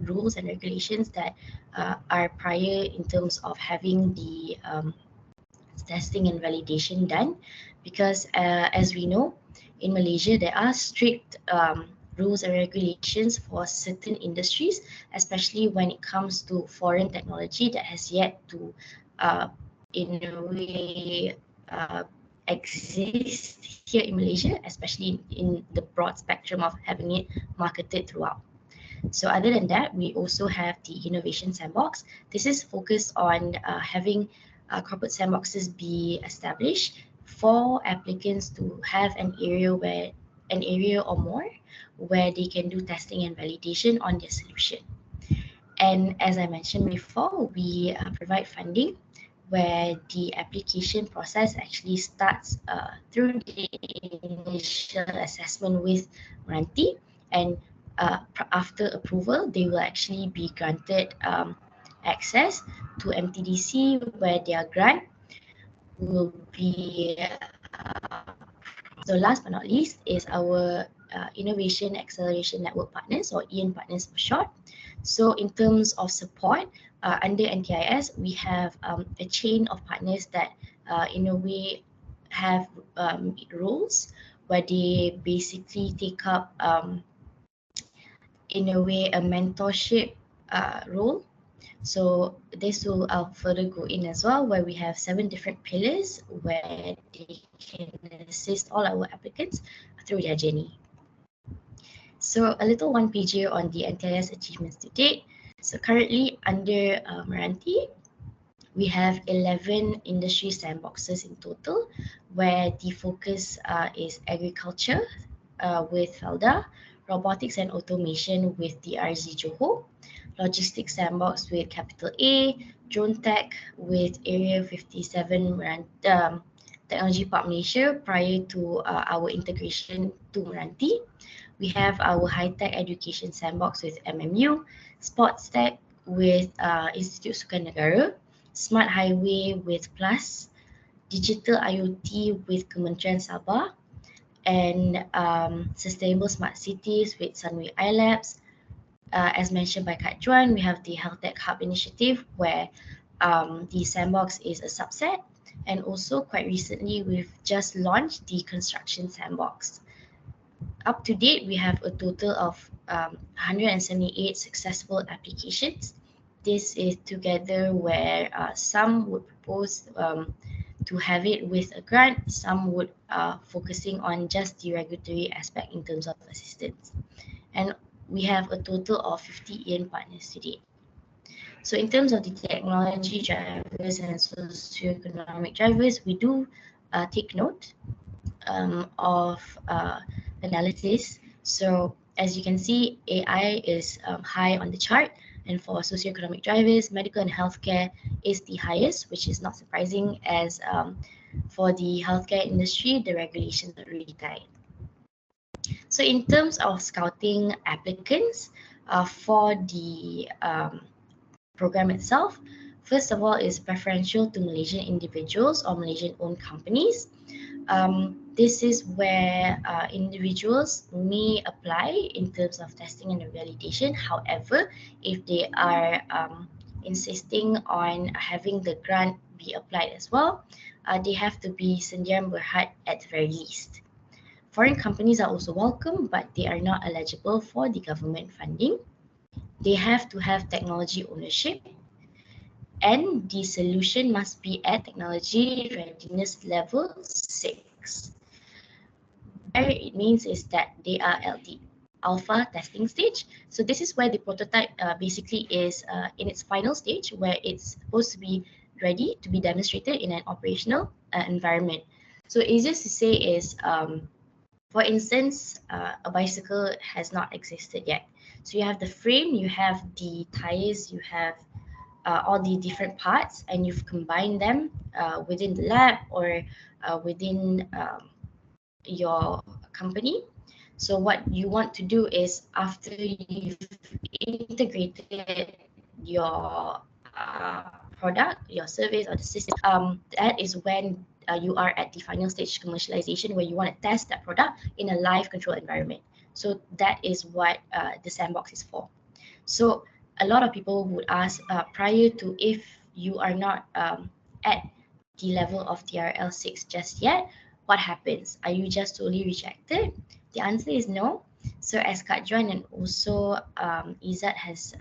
Speaker 5: rules and regulations that are prior in terms of having the testing and validation done, because as we know, in Malaysia there are strict rules and regulations for certain industries, especially when it comes to foreign technology that has yet to in a way exist here in Malaysia, especially in the broad spectrum of having it marketed throughout. So other than that, we also have the Innovation Sandbox. This is focused on having corporate sandboxes be established for applicants to have an area or more where they can do testing and validation on their solution. And as I mentioned before, we provide funding where the application process actually starts through the initial assessment with MRANTI, and after approval, they will actually be granted access to MTDC, where their grant will be. So last but not least is our Innovation Acceleration Network Partners, or Ian Partners for short. So in terms of support, under NTIS, we have a chain of partners that in a way have roles where they basically take up in a way a mentorship role. So this will further go in as well, where we have 7 different pillars where they can assist all our applicants through their journey. So a little one-pager on the NTIS achievements to date. So currently under MRANTI, we have 11 industry sandboxes in total, where the focus is agriculture with FELDA, robotics and automation with the RZ Johor, logistics sandbox with capital A, drone tech with Area 57 Technology Park Malaysia prior to our integration to MRANTI. We have our high-tech education sandbox with MMU, sports tech with Institute Sukan Negara, smart highway with PLUS, digital IoT with Kementerian Sabah, and sustainable smart cities with Sunway iLabs. As mentioned by Kak Juan, we have the Health Tech Hub initiative, where the sandbox is a subset, and also quite recently we've just launched the construction sandbox. Up to date, we have a total of 178 successful applications. This is together where some would propose to have it with a grant, some would focusing on just the regulatory aspect in terms of assistance. And we have a total of 50 Ian partners today. So in terms of the technology drivers and socioeconomic drivers, we do take note of analysis. So as you can see, AI is high on the chart, and for socioeconomic drivers, medical and healthcare is the highest, which is not surprising, as for the healthcare industry, the regulations are really tight. So in terms of scouting applicants for the program itself, first of all, is preferential to Malaysian individuals or Malaysian-owned companies. This is where individuals may apply in terms of testing and validation. However, if they are insisting on having the grant be applied as well, they have to be Sendirian Berhad at the very least. Foreign companies are also welcome, but they are not eligible for the government funding. They have to have technology ownership, and the solution must be at technology readiness level 6. What it means is that they are LT, alpha testing stage. So this is where the prototype basically is in its final stage, where it's supposed to be ready to be demonstrated in an operational environment. So easiest to say is, for instance, a bicycle has not existed yet. So you have the frame, you have the tires, you have all the different parts, and you've combined them within the lab or within your company. So what you want to do is, after you've integrated your product, your service, or the system, that is when you are at the final stage commercialization, where you want to test that product in a live control environment. So that is what the sandbox is for. So a lot of people would ask, prior to, if you are not at the level of TRL 6 just yet, what happens? Are you just totally rejected? The answer is no. So as Kak Juan and also Izzat has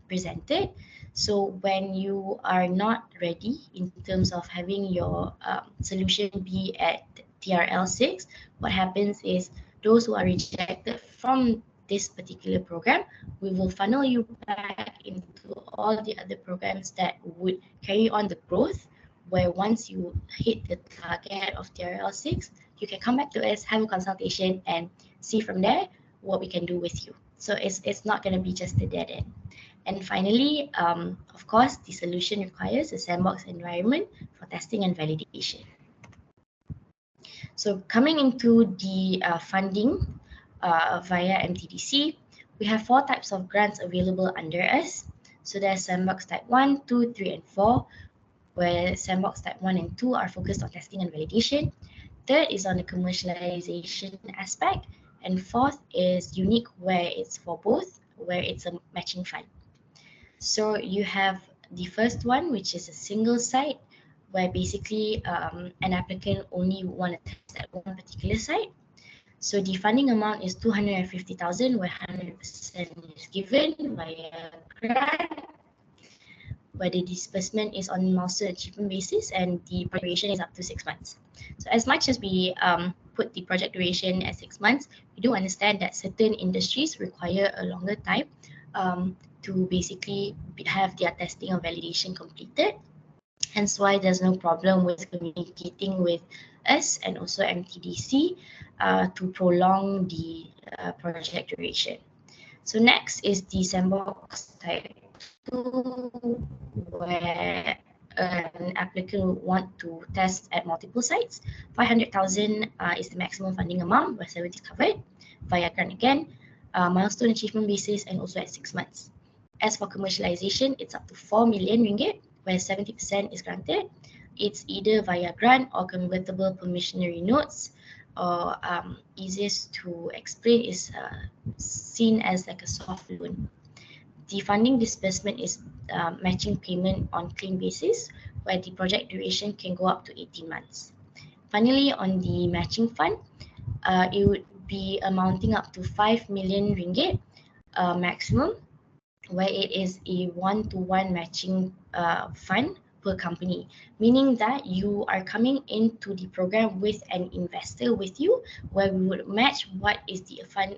Speaker 5: presented, So when you are not ready in terms of having your solution be at TRL6, what happens is those who are rejected from this particular program, we will funnel you back into all the other programs that would carry on the growth, where once you hit the target of TRL6, you can come back to us, have a consultation, and see from there what we can do with you. So it's not going to be just a dead end. And finally, of course, the solution requires a sandbox environment for testing and validation. So coming into the funding via MTDC, we have 4 types of grants available under us. So there's Sandbox Type 1, 2, 3, and 4, where Sandbox Type 1 and 2 are focused on testing and validation. Third is on the commercialization aspect. And fourth is unique, where it's for both, where it's a matching fund. So you have the first one, which is a single site, where basically an applicant only want to test at one particular site. So the funding amount is 250,000, where 100% is given via grant, where the disbursement is on milestone achievement basis, and the duration is up to 6 months. So as much as we put the project duration at 6 months, we do understand that certain industries require a longer time to basically have their testing or validation completed. Hence why there's no problem with communicating with us and also MTDC to prolong the project duration. So next is the Sandbox Type 2, where an applicant will want to test at multiple sites. 500,000 is the maximum funding amount, where 70 is covered via grant again, milestone achievement basis, and also at 6 months. As for commercialization, it's up to 4 million ringgit, where 70% is granted. It's either via grant or convertible promissory notes, or easiest to explain is seen as like a soft loan. The funding disbursement is matching payment on claim basis, where the project duration can go up to 18 months. Finally, on the matching fund, it would be amounting up to 5 million ringgit maximum, where it is a one-to-one matching fund per company, meaning that you are coming into the program with an investor with you, where we would match what is the fund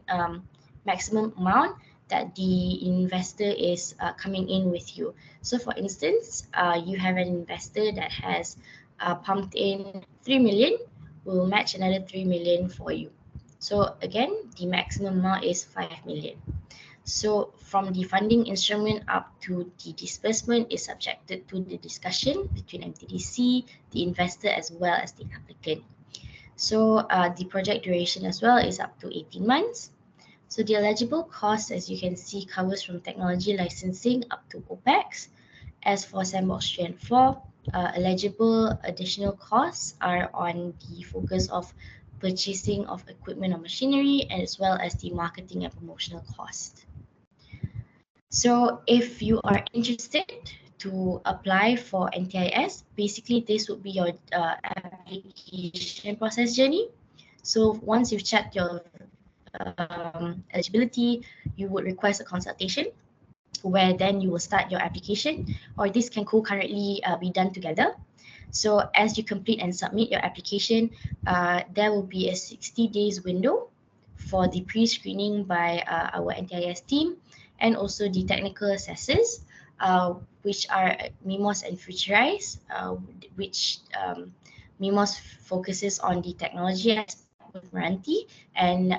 Speaker 5: maximum amount that the investor is coming in with you. So for instance, you have an investor that has pumped in 3 million, we'll match another 3 million for you. So again, the maximum amount is 5 million. So from the funding instrument up to the disbursement is subjected to the discussion between MTDC, the investor, as well as the applicant. So the project duration as well is up to 18 months. So the eligible costs, as you can see, covers from technology licensing up to OPEX. As for Sandbox 3 and 4, eligible additional costs are on the focus of purchasing of equipment or machinery, and as well as the marketing and promotional cost. So if you are interested to apply for NTIS, basically this would be your application process journey. So once you've checked your eligibility, you would request a consultation, where then you will start your application, or this can concurrently be done together. So as you complete and submit your application, there will be a 60 days window for the pre-screening by our NTIS team, and also the technical assessors, which are MIMOS and Futurize, which MIMOS focuses on the technology aspect with MRANTI, and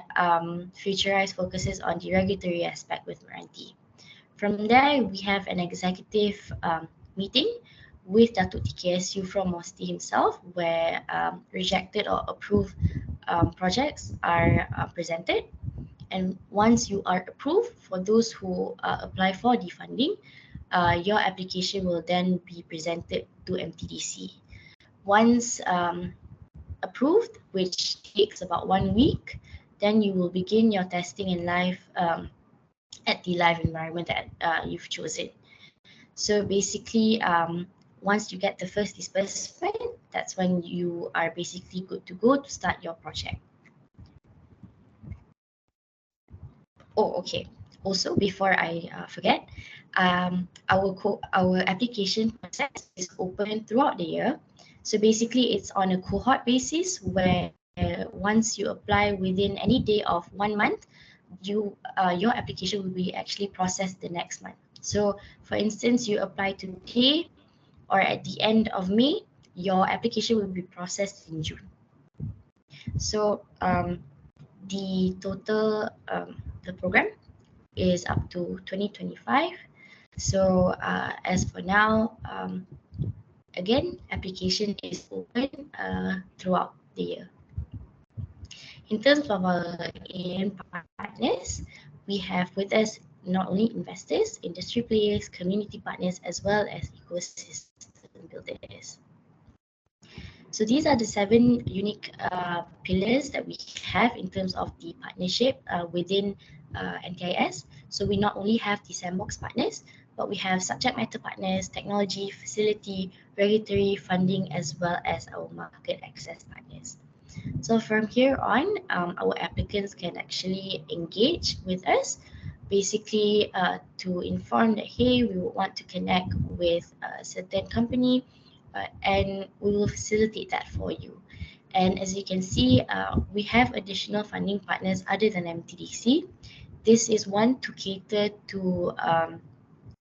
Speaker 5: Futurize focuses on the regulatory aspect with MRANTI. From there, we have an executive meeting with Datuk TKSU from MOSTI himself, where rejected or approved projects are presented. And once you are approved, for those who apply for the funding, your application will then be presented to MTDC. Once approved, which takes about 1 week, then you will begin your testing in live at the live environment that you've chosen. So basically, once you get the first disbursement, that's when you are basically good to go to start your project. Oh, okay. Also, before I forget, Our application process is open throughout the year. So basically, it's on a cohort basis where once you apply within any day of 1 month, your application will be actually processed the next month. So for instance, you apply today or at the end of May, your application will be processed in June. So the total the program is up to 2025. So as for now, again, application is open throughout the year. In terms of our AIM partners, we have with us not only investors, industry players, community partners, as well as ecosystem builders. So these are the 7 unique pillars that we have in terms of the partnership within NTIS. So we not only have the sandbox partners, but we have subject matter partners, technology, facility, regulatory, funding, as well as our market access partners. So from here on, our applicants can actually engage with us, basically to inform that, hey, we would want to connect with a certain company, and we will facilitate that for you. And as you can see, we have additional funding partners other than MTDC. This is one to cater to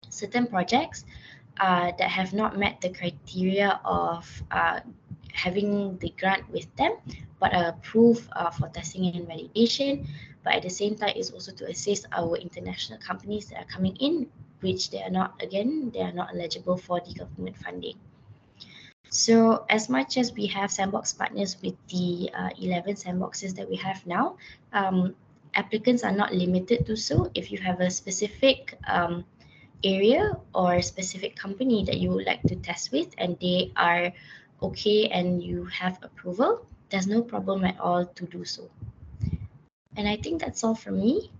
Speaker 5: certain projects that have not met the criteria of having the grant with them, but are approved for testing and validation. But at the same time, it's also to assist our international companies that are coming in, which they are not eligible for the government funding. So as much as we have sandbox partners with the 11 sandboxes that we have now, applicants are not limited to so. If you have a specific area or specific company that you would like to test with and they are okay and you have approval, there's no problem at all to do so. And I think that's all from me.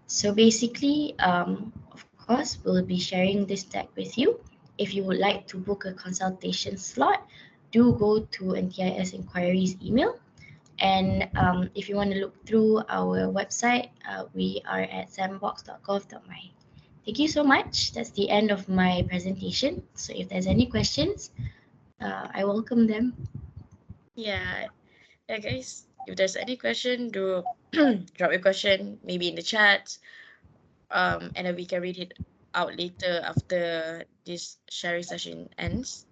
Speaker 5: So basically, of course, we'll be sharing this deck with you. If you would like to book a consultation slot, do go to NTIS Inquiries email. And if you want to look through our website, we are at sandbox.gov.my. Thank you so much. That's the end of my presentation. So if there's any questions, I welcome them.
Speaker 1: Yeah, guys, if there's any question, do drop your question maybe in the chat, and then we can read it out later after this sharing session ends.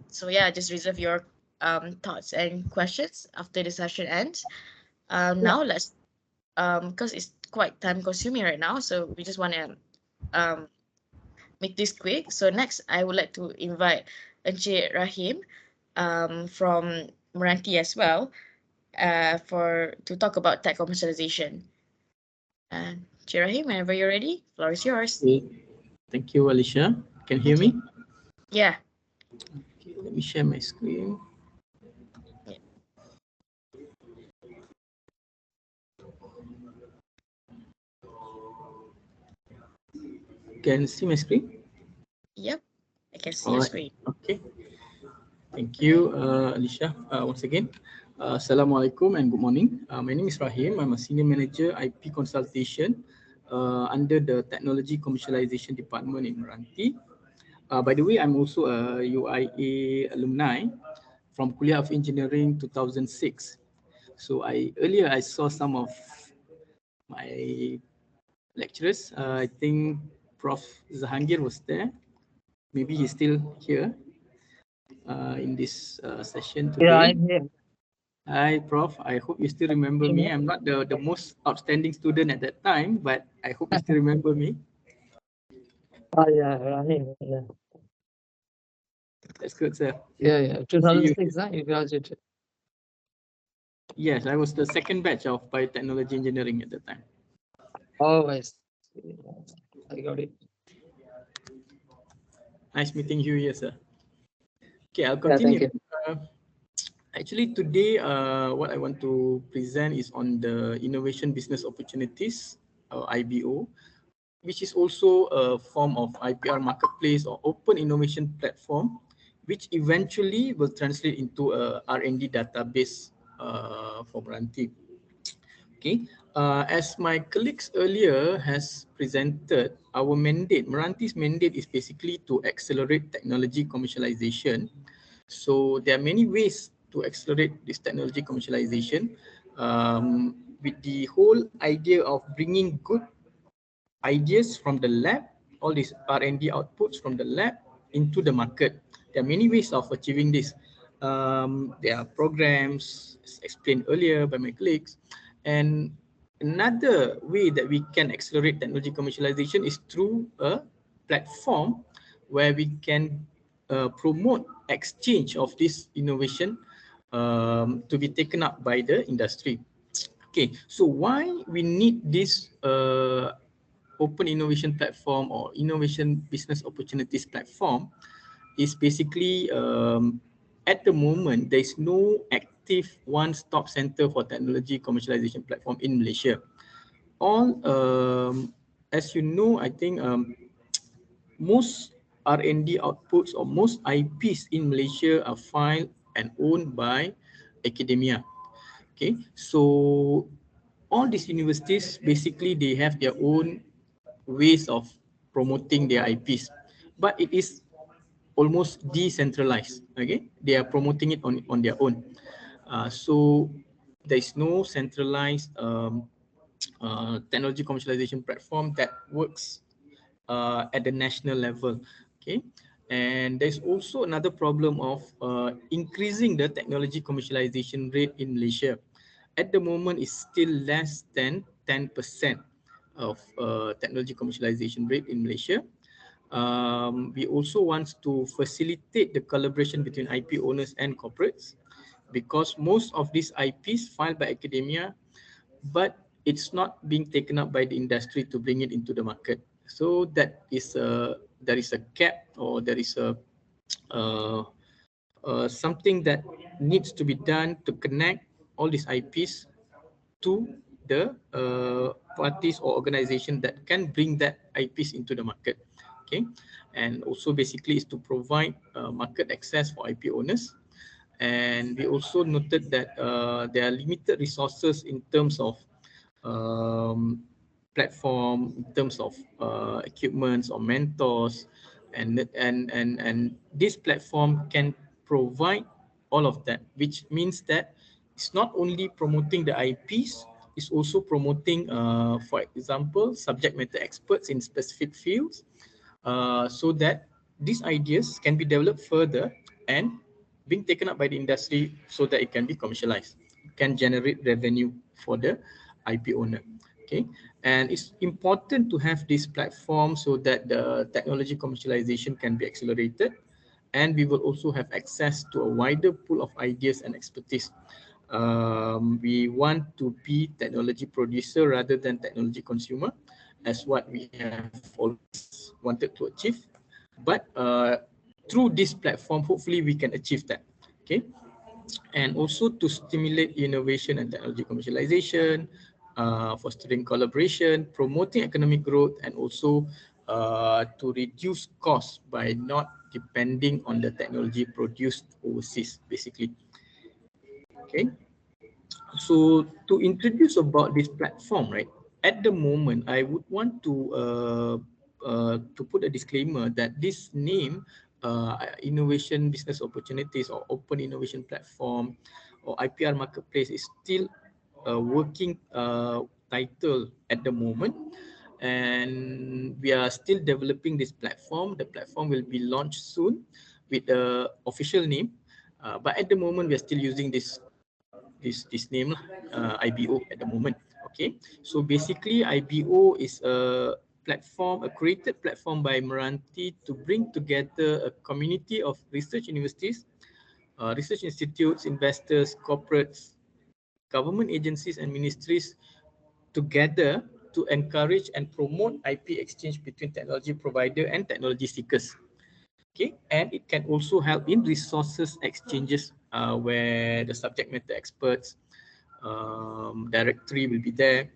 Speaker 1: So yeah, just reserve your thoughts and questions after the session ends. Now let's because it's quite time consuming right now, so we just want to make this quick. So next, I would like to invite Encik Rahim from MRANTI as well to talk about tech commercialization. Encik Rahim, whenever you're ready, floor is yours.
Speaker 6: Okay. Thank you, Alicia. Can you hear me?
Speaker 1: Yeah.
Speaker 6: Okay, let me share my screen.
Speaker 1: Yeah.
Speaker 6: Can you see my screen?
Speaker 1: Yep, I can see your screen.
Speaker 6: Okay. Thank you, Alicia. Once again, Assalamualaikum and good morning. My name is Rahim. I'm a Senior Manager IP Consultation under the Technology Commercialization Department in MRANTI. By the way, I'm also a UIA alumni from Kuliah of Engineering 2006. So earlier I saw some of my lecturers. I think Prof. Zahangir was there. Maybe he's still here in this session today.
Speaker 3: Yeah, I'm here.
Speaker 6: Hi, Prof. I hope you still remember me. I'm not the most outstanding student at that time, but I hope you still remember me.
Speaker 3: Oh, yeah, Rahim. Yeah,
Speaker 6: That's good, sir.
Speaker 3: yeah. 2006, you graduated.
Speaker 6: Yes, I was the second batch of biotechnology engineering at the time.
Speaker 3: Oh, I see. I got it.
Speaker 6: Nice meeting you here, sir. Okay, I'll continue.
Speaker 3: Yeah,
Speaker 6: Actually, today, what I want to present is on the Innovation Business Opportunities, IBO, which is also a form of IPR marketplace or open innovation platform, which eventually will translate into a R&D database for MRANTI. Okay, as my colleagues earlier has presented, our mandate, MRANTI's mandate is basically to accelerate technology commercialization. So there are many ways to accelerate this technology commercialization, with the whole idea of bringing good ideas from the lab, all these R&D outputs from the lab into the market. There are many ways of achieving this. There are programs, as explained earlier by my colleagues, and another way that we can accelerate technology commercialization is through a platform where we can promote exchange of this innovation to be taken up by the industry. Okay, so why we need this open innovation platform or innovation business opportunities platform is basically at the moment there is no active one-stop center for technology commercialization platform in Malaysia. All as you know, I think most R&D outputs or most IPs in Malaysia are filed and owned by academia. Okay, so all these universities basically they have their own ways of promoting their IPs, but it is almost decentralized. Okay, they are promoting it on their own. So there is no centralized technology commercialization platform that works at the national level. Okay, and there's also another problem of increasing the technology commercialization rate in Malaysia. At the moment, it's still less than 10% of technology commercialization rate in Malaysia. We also want to facilitate the collaboration between IP owners and corporates, because most of these IPs filed by academia, but it's not being taken up by the industry to bring it into the market. So that is there is a gap, or there is a something that needs to be done to connect all these IPs to the parties or organization that can bring that IPs into the market. Okay, and also basically is to provide market access for IP owners. And we also noted that there are limited resources in terms of platform, in terms of equipments or mentors, and this platform can provide all of that, which means that it's not only promoting the IPs, it's also promoting, for example, subject matter experts in specific fields, so that these ideas can be developed further and being taken up by the industry so that it can be commercialized, can generate revenue for the IP owner. Okay, and it's important to have this platform so that the technology commercialization can be accelerated, and we will also have access to a wider pool of ideas and expertise. We want to be technology producer rather than technology consumer, as what we have always wanted to achieve. But through this platform, hopefully we can achieve that. Okay, and also to stimulate innovation and technology commercialization, fostering collaboration, promoting economic growth, and also to reduce costs by not depending on the technology produced overseas, basically. Okay, so to introduce about this platform, right? At the moment, I would want to put a disclaimer that this name, innovation business opportunities or open innovation platform or IPR marketplace, is still a working title at the moment, and we are still developing this platform. The platform will be launched soon with the official name, but at the moment we are still using this name, IBO at the moment. Okay, so basically IBO is a platform, a created platform by MRANTI to bring together a community of research universities, research institutes, investors, corporates, government agencies and ministries together to encourage and promote IP exchange between technology provider and technology seekers. Okay, and it can also help in resources exchanges where the subject matter experts directory will be there.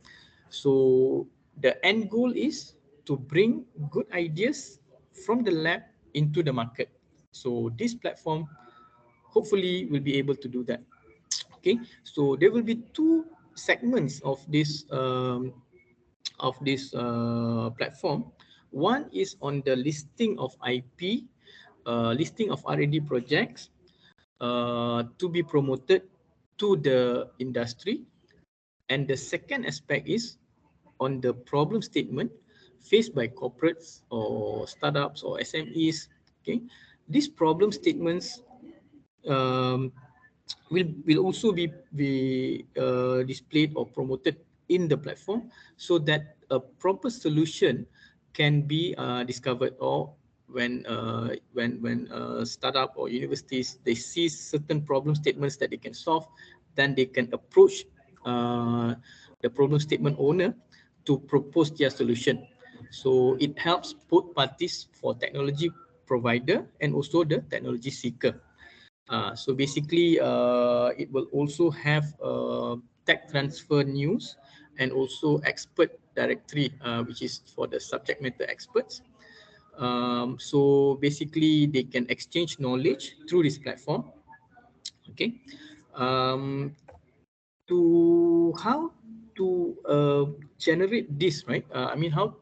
Speaker 6: So the end goal is to bring good ideas from the lab into the market. So this platform hopefully will be able to do that. Okay, so there will be two segments of this platform. One is on the listing of IP, listing of R&D projects to be promoted to the industry. And the second aspect is on the problem statement faced by corporates or startups or SMEs. Okay, these problem statements um, will also be displayed or promoted in the platform, so that a proper solution can be discovered. Or when startup or universities, they see certain problem statements that they can solve, then they can approach the problem statement owner to propose their solution. So it helps both parties, for technology provider and also the technology seeker. So basically, it will also have tech transfer news and also expert directory, which is for the subject matter experts. So basically, they can exchange knowledge through this platform. Okay. To how to generate this, right? I mean, how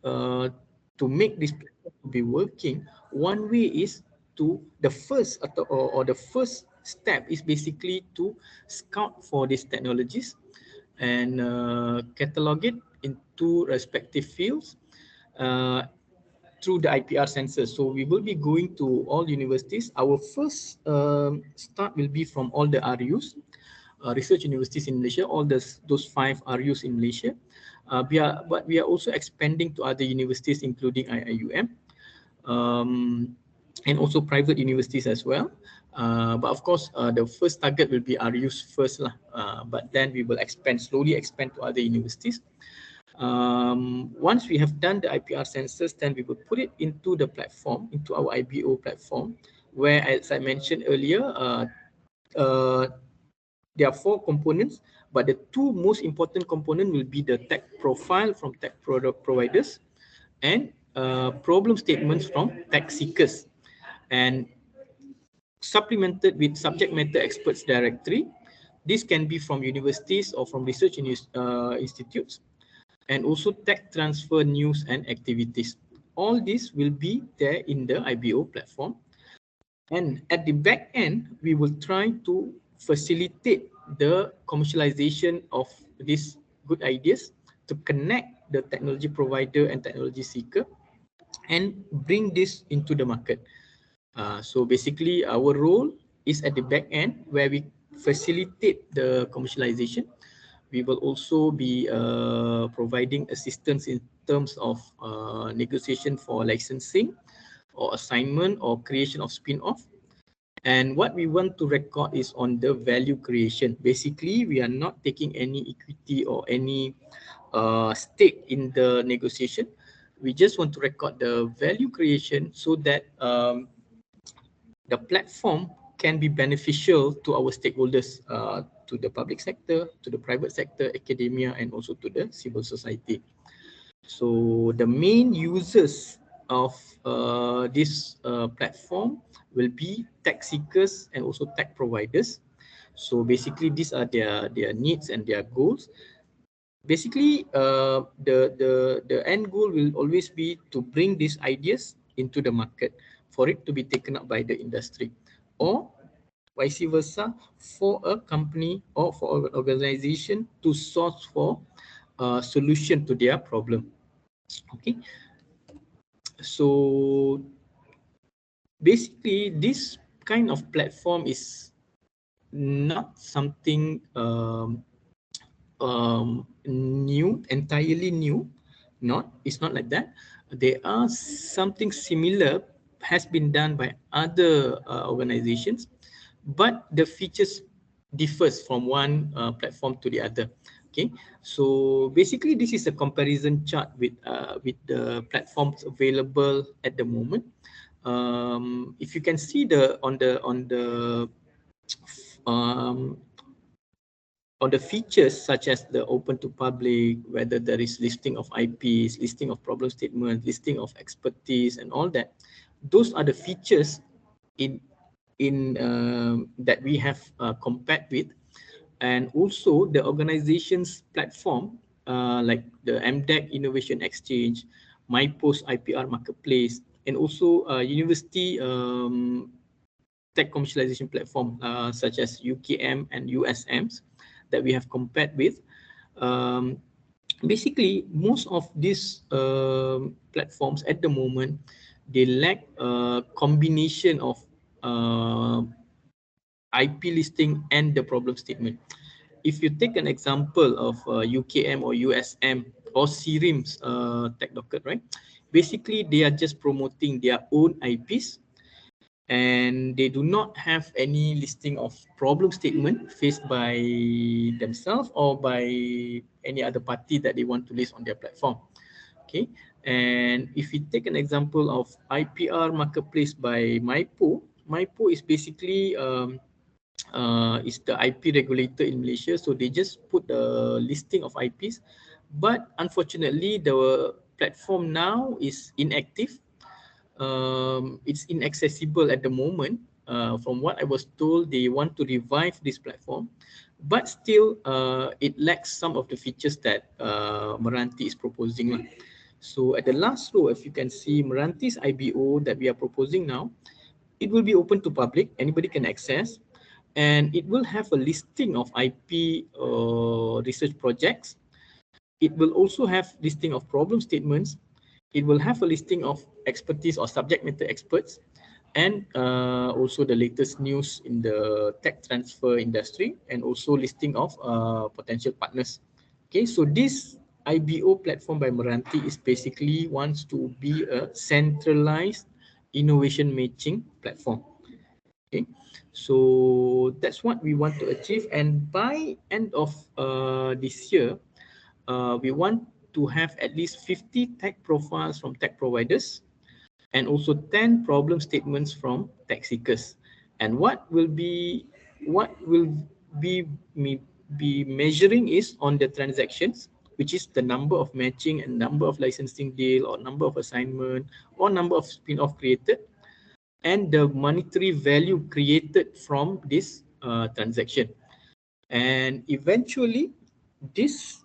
Speaker 6: uh, to make this platform to be working. One way is to the first or the first step is basically to scout for these technologies and catalog it into respective fields uh, through the IPR sensors. So we will be going to all universities. Our first start will be from all the RUs, research universities in Malaysia, all those 5 RUs in Malaysia. But we are also expanding to other universities, including IIUM, and also private universities as well. But of course, the first target will be RUs first lah. But then we will slowly expand to other universities. Once we have done the IPR sensors, then we will put it into the platform, into our IBO platform, where, as I mentioned earlier, there are 4 components, but the 2 most important components will be the tech profile from tech product providers and problem statements from tech seekers, and supplemented with subject matter experts directory. This can be from universities or from research institutes, and also tech transfer news and activities. All this will be there in the IBO platform. And at the back end, we will try to facilitate the commercialization of these good ideas to connect the technology provider and technology seeker and bring this into the market. So basically, our role is at the back end, where we facilitate the commercialization. We will also be providing assistance in terms of negotiation for licensing or assignment or creation of spin-off. And what we want to record is on the value creation. Basically, we are not taking any equity or any stake in the negotiation. We just want to record the value creation, so that the platform can be beneficial to our stakeholders, to the public sector, to the private sector, academia, and also to the civil society. So the main users of this platform will be tech seekers and also tech providers. So basically, these are their needs and their goals. Basically, the end goal will always be to bring these ideas into the market for it to be taken up by the industry, or vice versa, for a company or for an organization to source for a solution to their problem. Okay, so basically, this kind of platform is not something new, entirely new. It's not like that. There are something similar has been done by other organizations, but the features differs from one platform to the other. Okay, so basically, this is a comparison chart with the platforms available at the moment. If you can see um, on the features, such as the open to public, whether there is listing of IPs, listing of problem statements, listing of expertise, and all that, those are the features in that we have compared with. and also the organization's platform, like the MDEC Innovation Exchange, MyPost IPR Marketplace, and also university tech commercialization platform such as UKM and USMs that we have compared with. Um, Basically, most of these platforms at the moment, they lack a combination of IP listing and the problem statement. If you take an example of UKM or USM or CRIM's tech docket, right? Basically, they are just promoting their own IPs, and they do not have any listing of problem statement faced by themselves or by any other party that they want to list on their platform. Okay, and if we take an example of IPR marketplace by MyPo is basically is the IP regulator in Malaysia, so they just put the listing of IPs, but unfortunately the platform now is inactive. It's inaccessible at the moment. From what I was told, they want to revive this platform, but still it lacks some of the features that MRANTI is proposing. So at the last row, if you can see MRANTI's IBO that we are proposing now, it will be open to public, anybody can access, and it will have a listing of IP research projects. It will also have listing of problem statements. It will have a listing of expertise or subject matter experts, and also the latest news in the tech transfer industry, and also listing of potential partners. Okay, so this IBO platform by MRANTI is basically wants to be a centralized innovation matching platform. Okay, so that's what we want to achieve, and by end of this year, we want to have at least 50 tech profiles from tech providers and also 10 problem statements from tech seekers. And what will be be measuring is on the transactions, which is the number of matching and number of licensing deal or number of assignment or number of spin-off created, and the monetary value created from this transaction. And eventually, this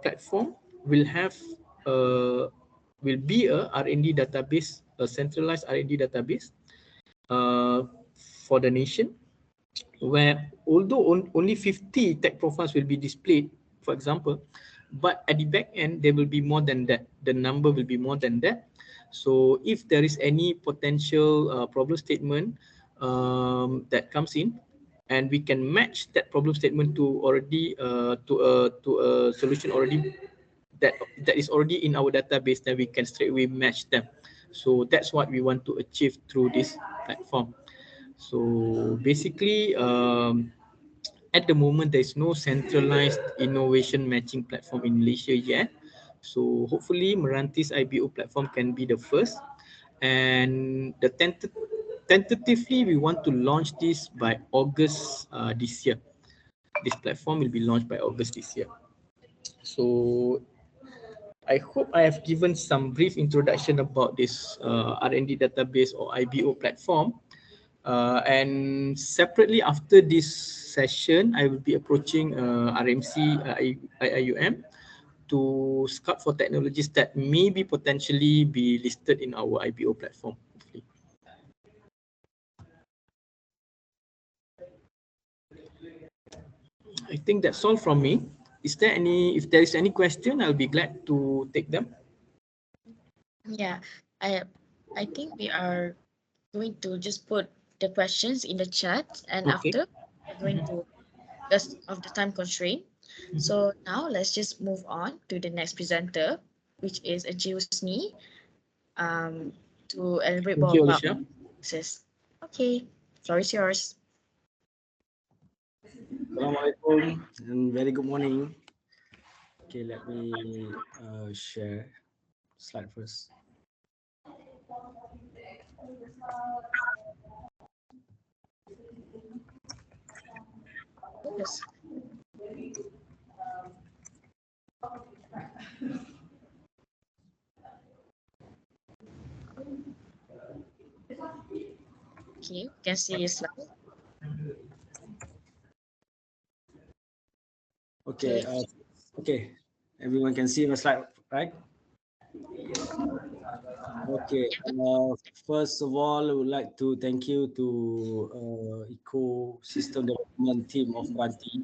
Speaker 6: platform will have will be a R&D database, a centralized R&D database for the nation, where although only 50 tech profiles will be displayed, for example, but at the back end there will be more than that. The number will be more than that. So if there is any potential problem statement that comes in, and we can match that problem statement to already to a solution already that is already in our database, then we can straight away match them. So that's what we want to achieve through this platform. So basically, at the moment, there is no centralized innovation matching platform in Malaysia yet. So hopefully, MRANTI's IBO platform can be the first. And the tentatively, we want to launch this by August this year. This platform will be launched by August this year. So I hope I have given some brief introduction about this R&D database or IBO platform. And separately after this session, I will be approaching Rmc Iium to scout for technologies that maybe potentially be listed in our IBO platform. Hopefully. I think that's all from me. Is there any? If there is any question, I'll be glad to take them.
Speaker 1: Yeah, I I think we are going to just put the questions in the chat, and
Speaker 6: Okay.
Speaker 1: after we're going to, because of the time constraint. So now let's just move on to the next presenter, which is Husni, um, to elaborate
Speaker 6: Thank
Speaker 1: more
Speaker 6: you,
Speaker 1: about
Speaker 6: Alicia.
Speaker 1: this. Okay, floor is yours.
Speaker 7: Assalamualaikum and very good morning. Okay, let me share slide first.
Speaker 1: Yes. Okay, you can see your slide.
Speaker 7: Okay. Okay. Everyone can see my slide, right? Okay. First of all, I would like to thank you to ecosystem development team of MRANTI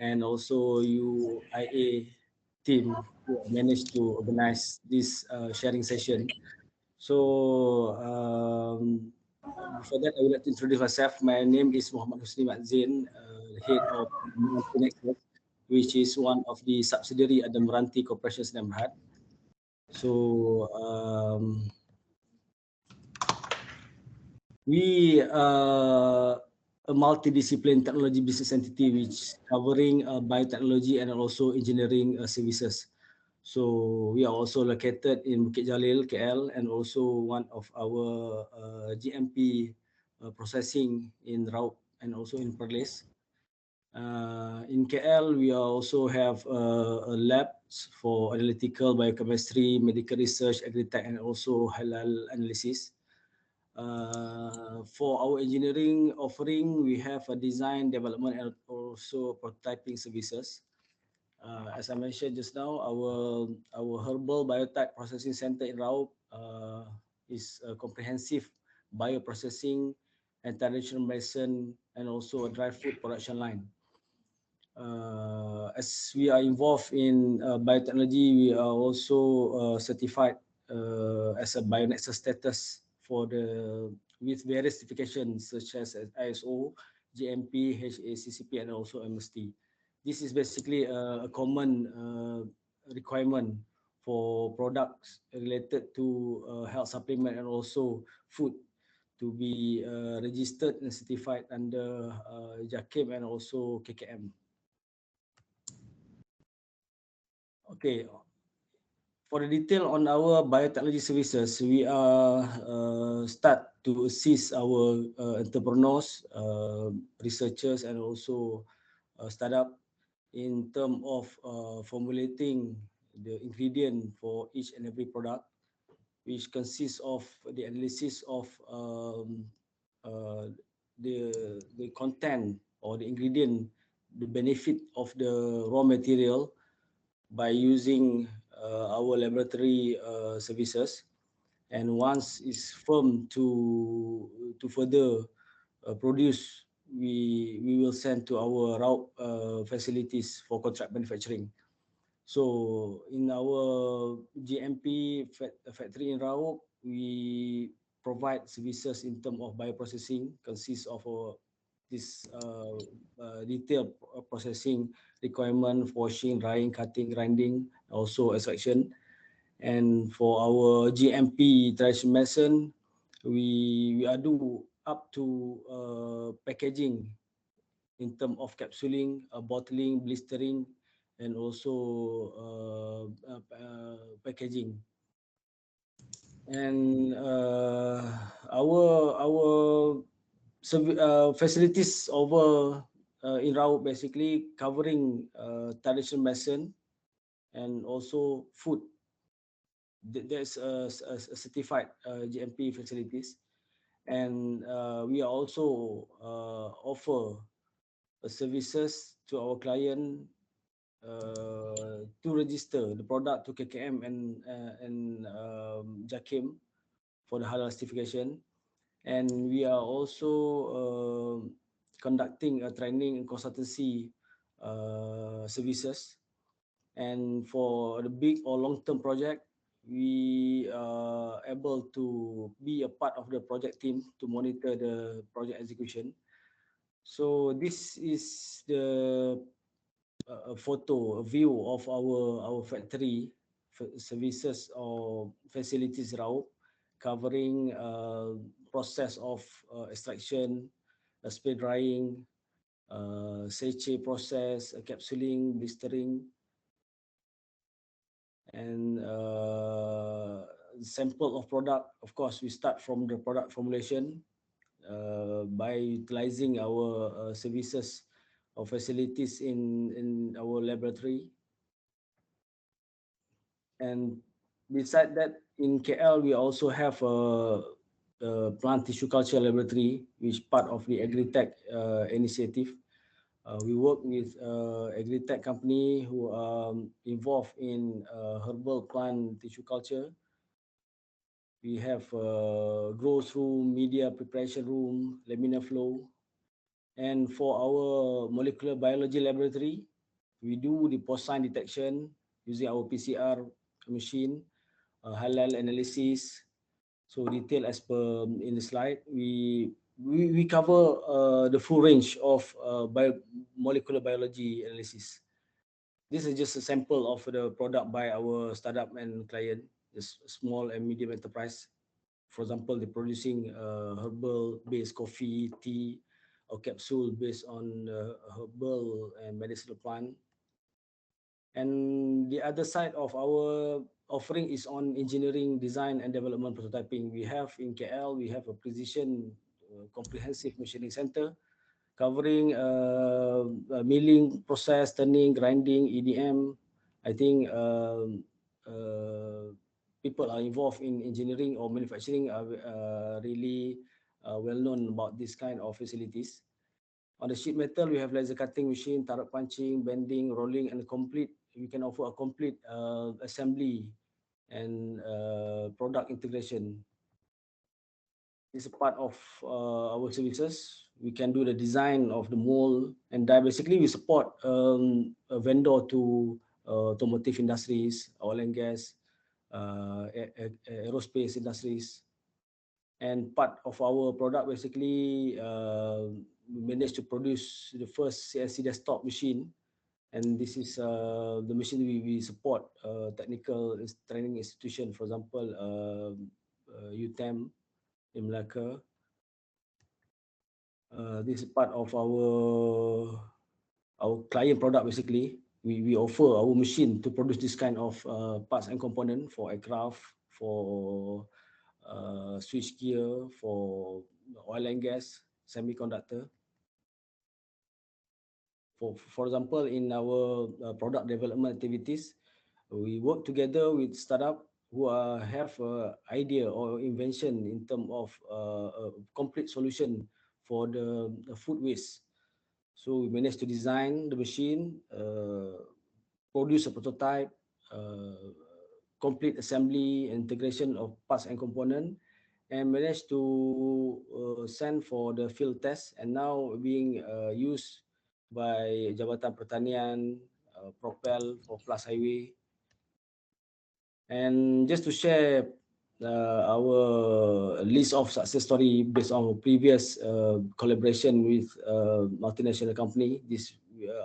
Speaker 7: and also UIA team who managed to organize this sharing session. So before that, I would like to introduce myself. My name is Muhammad Husni Zain, head of MRANTI Nexus, which is one of the subsidiary at the MRANTI Corporation Sdn Bhd. So we a multidiscipline technology business entity which covering biotechnology and also engineering services. So we are also located in Bukit Jalil, KL, and also one of our GMP processing in Raup and also in Perlis. In KL, we also have a labs for analytical biochemistry, medical research, agri-tech, and also halal analysis. For our engineering offering, we have a design, development, and also prototyping services. As I mentioned just now, our herbal biotech processing center in Raup is a comprehensive bioprocessing and traditional medicine and also a dry food production line. As we are involved in biotechnology, we are also certified as a bionexus status for the with various certifications such as ISO, GMP, HACCP, and also MST. This is basically a common requirement for products related to health supplement and also food to be registered and certified under JAKIM and also KKM. Okay, for the detail on our biotechnology services, we are start to assist our entrepreneurs, researchers, and also startup in terms of formulating the ingredient for each and every product, which consists of the analysis of uh, the content or the ingredient, the benefit of the raw material by using our laboratory services, and once it's firm to further produce, we will send to our route facilities for contract manufacturing. So in our GMP factory in Rauk, we provide services in terms of bioprocessing, consists of this detailed processing requirement, washing, drying, cutting, grinding, also extraction. And for our GMP traditional medicine, we are do up to packaging in terms of capsuling, bottling, blistering, and also packaging. And our facilities over in Rau basically covering traditional medicine and also food. There's a certified GMP facilities, and we are also offer services to our client to register the product to KKM and JAKIM for the halal certification. And we are also conducting a training and consultancy services. And for the big or long-term project, we are able to be a part of the project team to monitor the project execution. So this is the a photo, a view of our factory services or facilities route, covering process of extraction, spray drying, sachet process, capsuling, blistering, and sample of product. Of course, we start from the product formulation by utilizing our services or facilities in our laboratory. And beside that, in KL, we also have a plant tissue culture laboratory, which part of the agri-tech initiative. We work with agri-tech company who are involved in herbal plant tissue culture. We have growth room, media preparation room, laminar flow. And for our molecular biology laboratory, we do the porcine detection using our PCR machine, halal analysis. So detail as per in the slide, we cover the full range of molecular biology analysis. This is just a sample of the product by our startup and client, just small and medium enterprise. For example, they're producing herbal-based coffee, tea, or capsule based on herbal and medicinal plant. And the other side of our offering is on engineering, design, and development prototyping. We have in KL, we have a precision comprehensive machining center covering milling process, turning, grinding, EDM. I think people are involved in engineering or manufacturing are really well known about this kind of facilities. On the sheet metal, we have laser cutting machine, turret punching, bending, rolling, and complete. We can offer a complete assembly and product integration. This is part of our services. We can do the design of the mold and die. Basically, we support a vendor to automotive industries, oil and gas, aerospace industries. And part of our product, basically, we managed to produce the first CNC desktop machine. And this is the machine we support technical training institution, for example, UTEM in Melaka. This is part of our client product. Basically, we offer our machine to produce this kind of parts and component for aircraft, for switch gear, for oil and gas, semiconductor. For example, in our product development activities, we work together with startup who have idea or invention in terms of a complete solution for the food waste. So we managed to design the machine, produce a prototype, complete assembly and integration of parts and component, and managed to send for the field test, and now being used by Jabatan Pertanian, Propel for Plus Highway. And just to share our list of success story based on previous collaboration with multinational company. This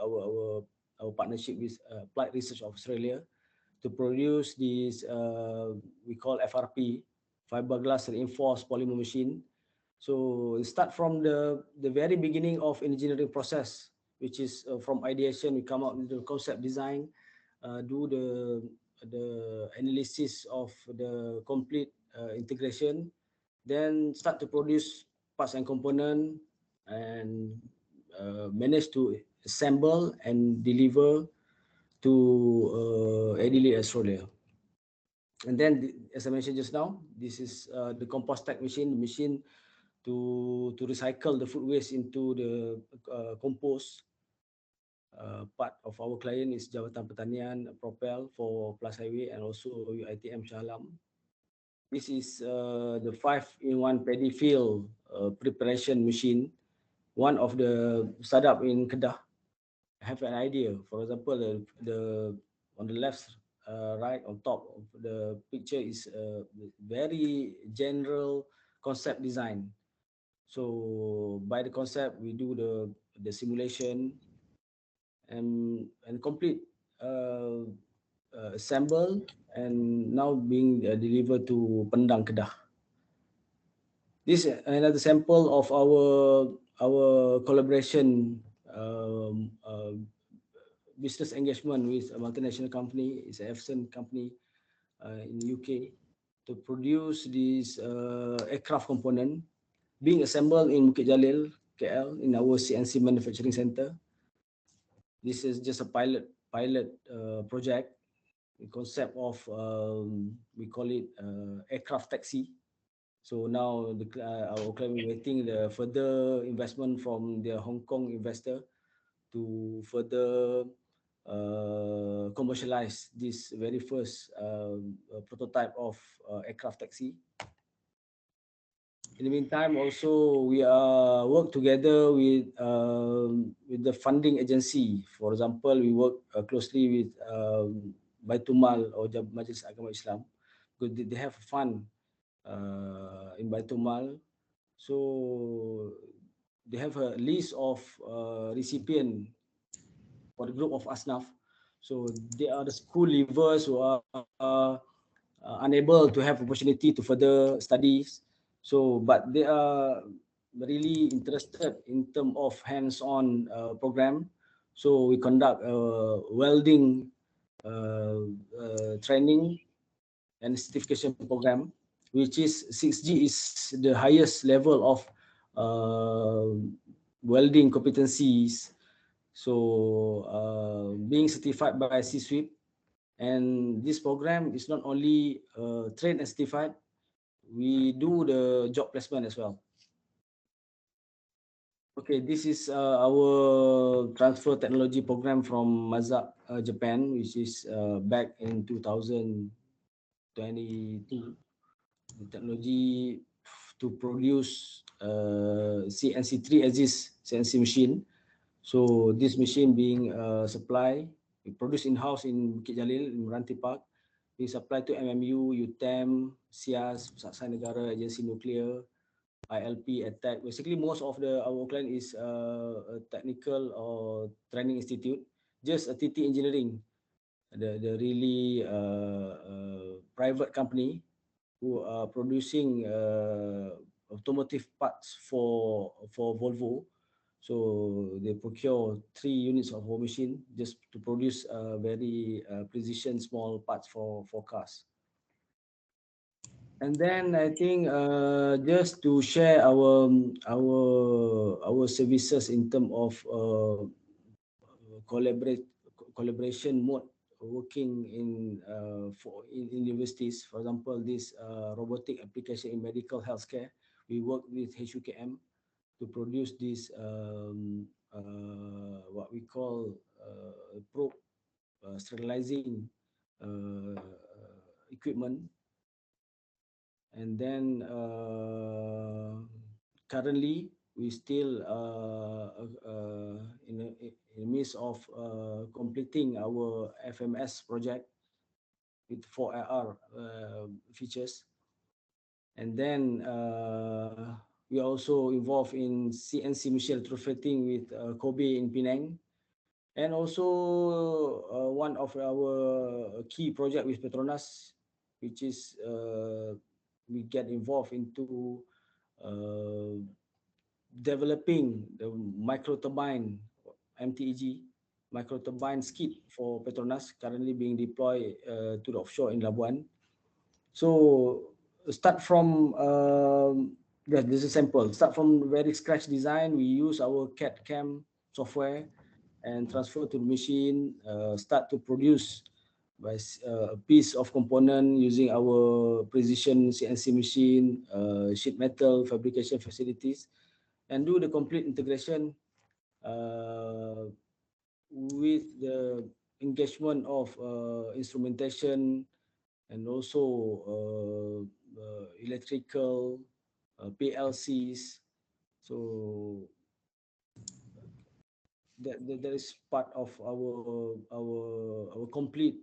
Speaker 7: our partnership with Applied Research of Australia to produce this we call FRP, fiberglass reinforced polymer machine. So start from the very beginning of engineering process, which is from ideation, we come up with the concept design, do the analysis of the complete integration, then start to produce parts and component, and manage to assemble and deliver to Adelaide, Australia. And then, as I mentioned just now, this is the compost tech machine, to recycle the food waste into the compost. Part of our client is Jabatan Pertanian, Propel for Plus Highway, and also UiTM Shah Alam. This is the 5-in-1 paddy field preparation machine. One of the startup in Kedah have an idea. For example, the on the left, right on top of the picture is a very general concept design. So by the concept, we do the simulation and complete assemble, and now being delivered to Pendang, Kedah. This is another sample of our collaboration business engagement with a multinational company. It's an Epson company in UK to produce this aircraft component being assembled in Bukit Jalil, KL, in our CNC manufacturing center. This is just a pilot project. The concept of we call it aircraft taxi. So now our client is waiting the further investment from the Hong Kong investor to further commercialize this very first prototype of aircraft taxi. In the meantime, also we work together with the funding agency. For example, we work closely with Baitul Mal or Majlis Agama Islam, because they have a fund in Baitul Mal. So they have a list of recipient for the group of Asnaf. So they are the school leavers who are unable to have opportunity to further studies. So, but they are really interested in terms of hands-on program. So we conduct welding training and certification program, which is 6G is the highest level of welding competencies. So being certified by C-SWIP, and this program is not only trained and certified, we do the job placement as well. Okay, this is our transfer technology program from Mazak, Japan, which is back in 2022. The technology to produce CNC 3-axis CNC machine. So this machine being supplied, we produce in-house in Bukit Jalil, in MRANTI Park. We supply to MMU, UTEM, SIAS, Saksai Negara, Agensi Nuklear, ILP, ATTAC. Basically, most of our client is a technical or training institute, just a TT Engineering, the really private company who are producing automotive parts for Volvo. So they procure 3 units of our machine just to produce very precision small parts for cars. And then I think just to share our services in terms of collaboration mode, working in universities. For example, this robotic application in medical healthcare, we work with HUKM to produce this what we call probe sterilizing equipment. And then currently we still in the midst of completing our FMS project with 4AR features. And then we are also involved in CNC machine retrofitting with Kobe in Penang. And also one of our key project with Petronas, which is we get involved into developing the micro turbine MTEG micro turbine skid for Petronas, currently being deployed to the offshore in Labuan. So start from this is sample. Start from very scratch design. We use our CAD/CAM software and transfer to the machine. Start to produce by a piece of component using our precision CNC machine, sheet metal fabrication facilities, and do the complete integration with the engagement of instrumentation and also electrical PLCs. So that is part of our complete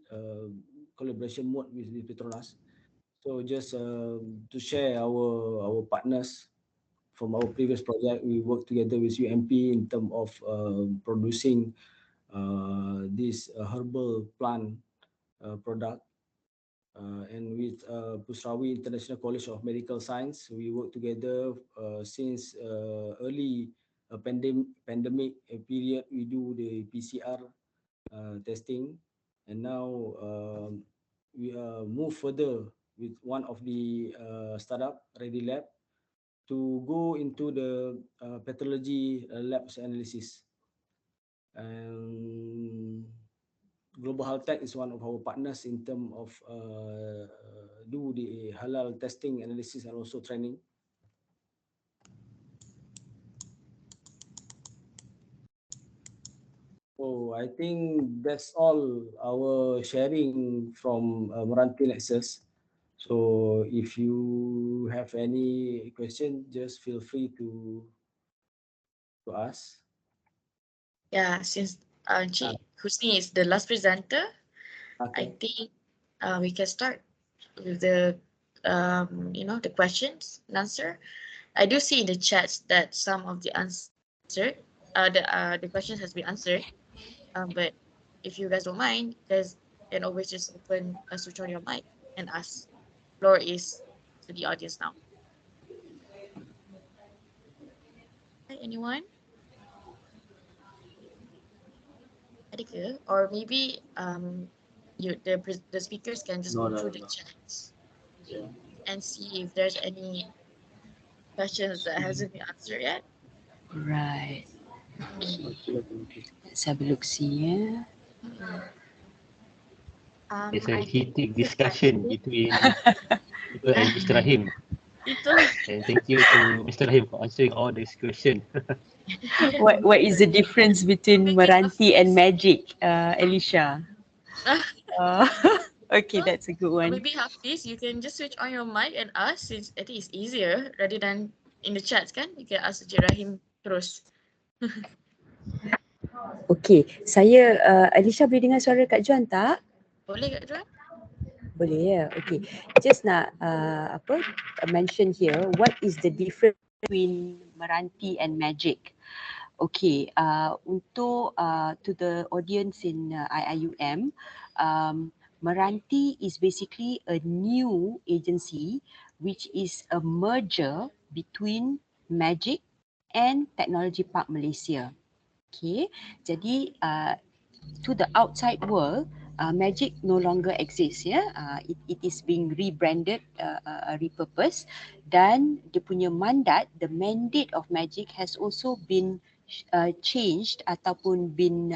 Speaker 7: collaboration mode with Petronas. So just to share our partners from our previous project, we work together with UMP in terms of producing this herbal plant product. And with Pusrawi International College of Medical Science, we work together since early pandemic period. We do the PCR testing, and now we move further with one of the startup Ready Lab to go into the pathology labs analysis. And Global Health Tech is one of our partners in terms of do the halal testing, analysis, and also training. I think that's all our sharing from MRANTI Nexus. So if you have any question, just feel free to ask.
Speaker 1: Yeah, since Cik Husni is the last presenter, I
Speaker 7: Okay.
Speaker 1: think we can start with the the questions and answer. I do see in the chats that some of the the questions has been answered. But if you guys don't mind, guys can always just switch on your mic and ask. Floor is to the audience now. Hi, anyone? Ada ke? Or maybe the speakers can just go through the chats and see if there's any questions that hasn't been answered yet.
Speaker 2: Right. Okay. Let's have a look, see, yeah.
Speaker 3: It's a
Speaker 5: I
Speaker 3: heated
Speaker 5: think
Speaker 3: discussion between you and Mr. Rahim.
Speaker 1: Itu.
Speaker 3: And thank you to Mr. Rahim for answering all these questions.
Speaker 2: What is the difference between Meranti and magic, Alicia? Okay, that's a good one.
Speaker 1: Maybe Hafiz, you can just switch on your mic and ask, since I think it's easier rather than in the chats, kan? You can ask Encik Rahim terus.
Speaker 2: Okay, saya Alicia boleh dengar suara Kak Juan tak?
Speaker 1: Boleh Kak Juan?
Speaker 2: Boleh ya. Okay, just nak mention here what is the difference between Meranti and magic. Okay, untuk to the audience in IIUM, Meranti is basically a new agency which is a merger between Magic and Technology Park Malaysia. Okay, jadi to the outside world, Magic no longer exists. It is being rebranded, repurposed, dan dia punya mandat, the mandate of Magic has also been changed ataupun been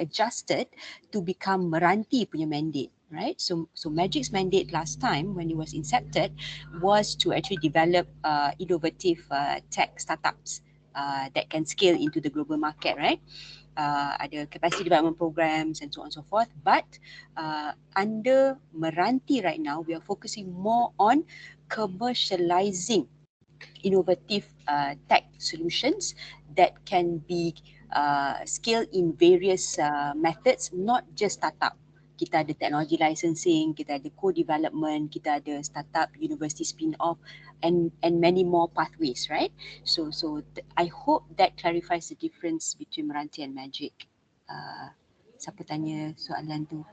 Speaker 2: adjusted to become Meranti punya mandate. Right, so Magic's mandate last time when it was incepted was to actually develop innovative tech startups that can scale into the global market, right? Ada capacity development programs and so on and so forth. But under Meranti right now, we are focusing more on commercializing innovative tech solutions that can be scaled in various methods, not just startup. Kita ada technology licensing, kita ada co-development, kita ada startup, university spin-off, and many more pathways, right? So I hope that clarifies the difference between Meranti and Magic. Siapa tanya soalan tu?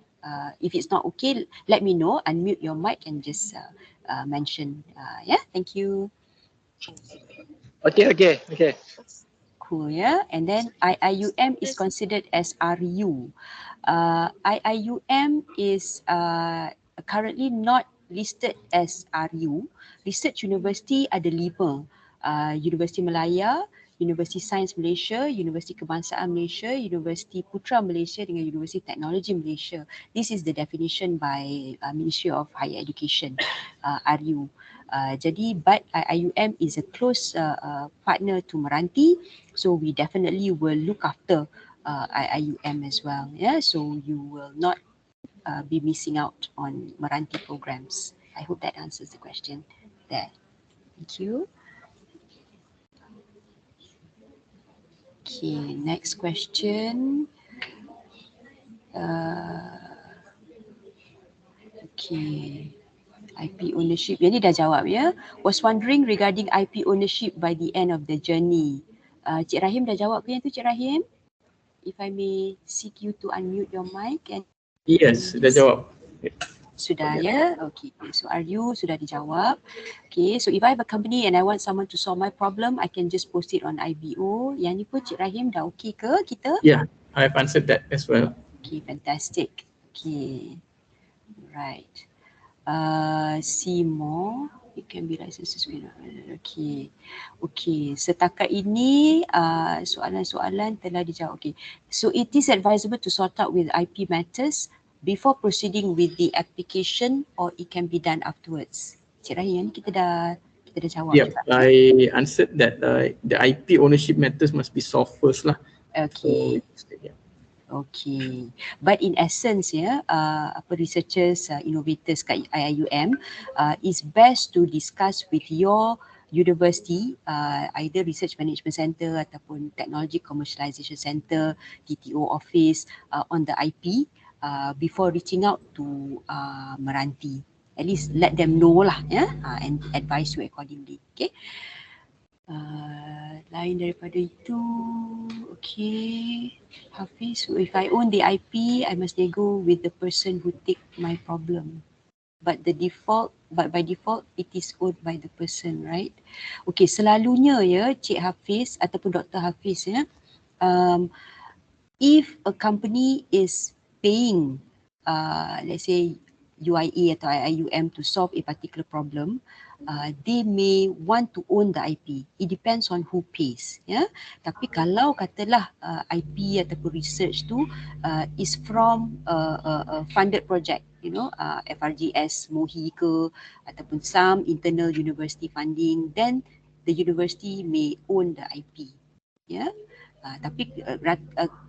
Speaker 2: If it's not okay, let me know. Unmute your mic and just mention. Yeah, thank you.
Speaker 8: Okay.
Speaker 2: Cool, yeah. And then IIUM is considered as RU. IIUM is currently not listed as RU. Research University ada 5. Universiti Malaya, Universiti Sains Malaysia, Universiti Kebangsaan Malaysia, Universiti Putra Malaysia dengan Universiti Teknologi Malaysia. This is the definition by Ministry of Higher Education, RU. Jadi, but IIUM is a close partner to Meranti, so we definitely will look after IIUM as well. Yeah, so you will not be missing out on Meranti programs. I hope that answers the question there. Thank you. Okay, next question. Okay. IP ownership. Yang ni dah jawab ya. Was wondering regarding IP ownership by the end of the journey. Cik Rahim dah jawab ke yang tu, Cik Rahim? If I may seek you to unmute your mic and
Speaker 6: Yes, dah jawab.
Speaker 2: Sudah ya? Okay. So RU sudah dijawab. Okay, so if I have a company and I want someone to solve my problem, I can just post it on IBO. Yang ni pun Cik Rahim dah okay ke kita?
Speaker 6: Yeah, I have answered that as well.
Speaker 2: Okay, fantastic. Okay. Right. See more. It can be licensed. Okay. Setakat ini soalan-soalan telah dijawab. Okay. So it is advisable to sort out with IP matters before proceeding with the application, or it can be done afterwards. Cik Rahim, kita dah jawab.
Speaker 6: Yep,
Speaker 2: juga.
Speaker 6: I answered that the IP ownership matters must be solved first lah.
Speaker 2: Okay.
Speaker 6: So, yeah.
Speaker 2: Okay, but in essence, apa researchers, innovators kat IIUM, it's best to discuss with your university, either research management center ataupun technology commercialization center, TTO office, on the IP before reaching out to MRANTI. At least let them know lah, and advise you accordingly. Okay. Lain daripada itu, okay. Hafiz, if I own the IP, I must nego with the person who take my problem. But by default, it is owned by the person, right? Okay, selalunya Cik Hafiz ataupun Dr. Hafiz if a company is paying, let's say UIA atau IIUM to solve a particular problem, they may want to own the IP. It depends on who pays. Tapi kalau katalah IP ataupun research tu is from a funded project, FRGS, MOHI ke, ataupun some internal university funding, then the university may own the IP. Tapi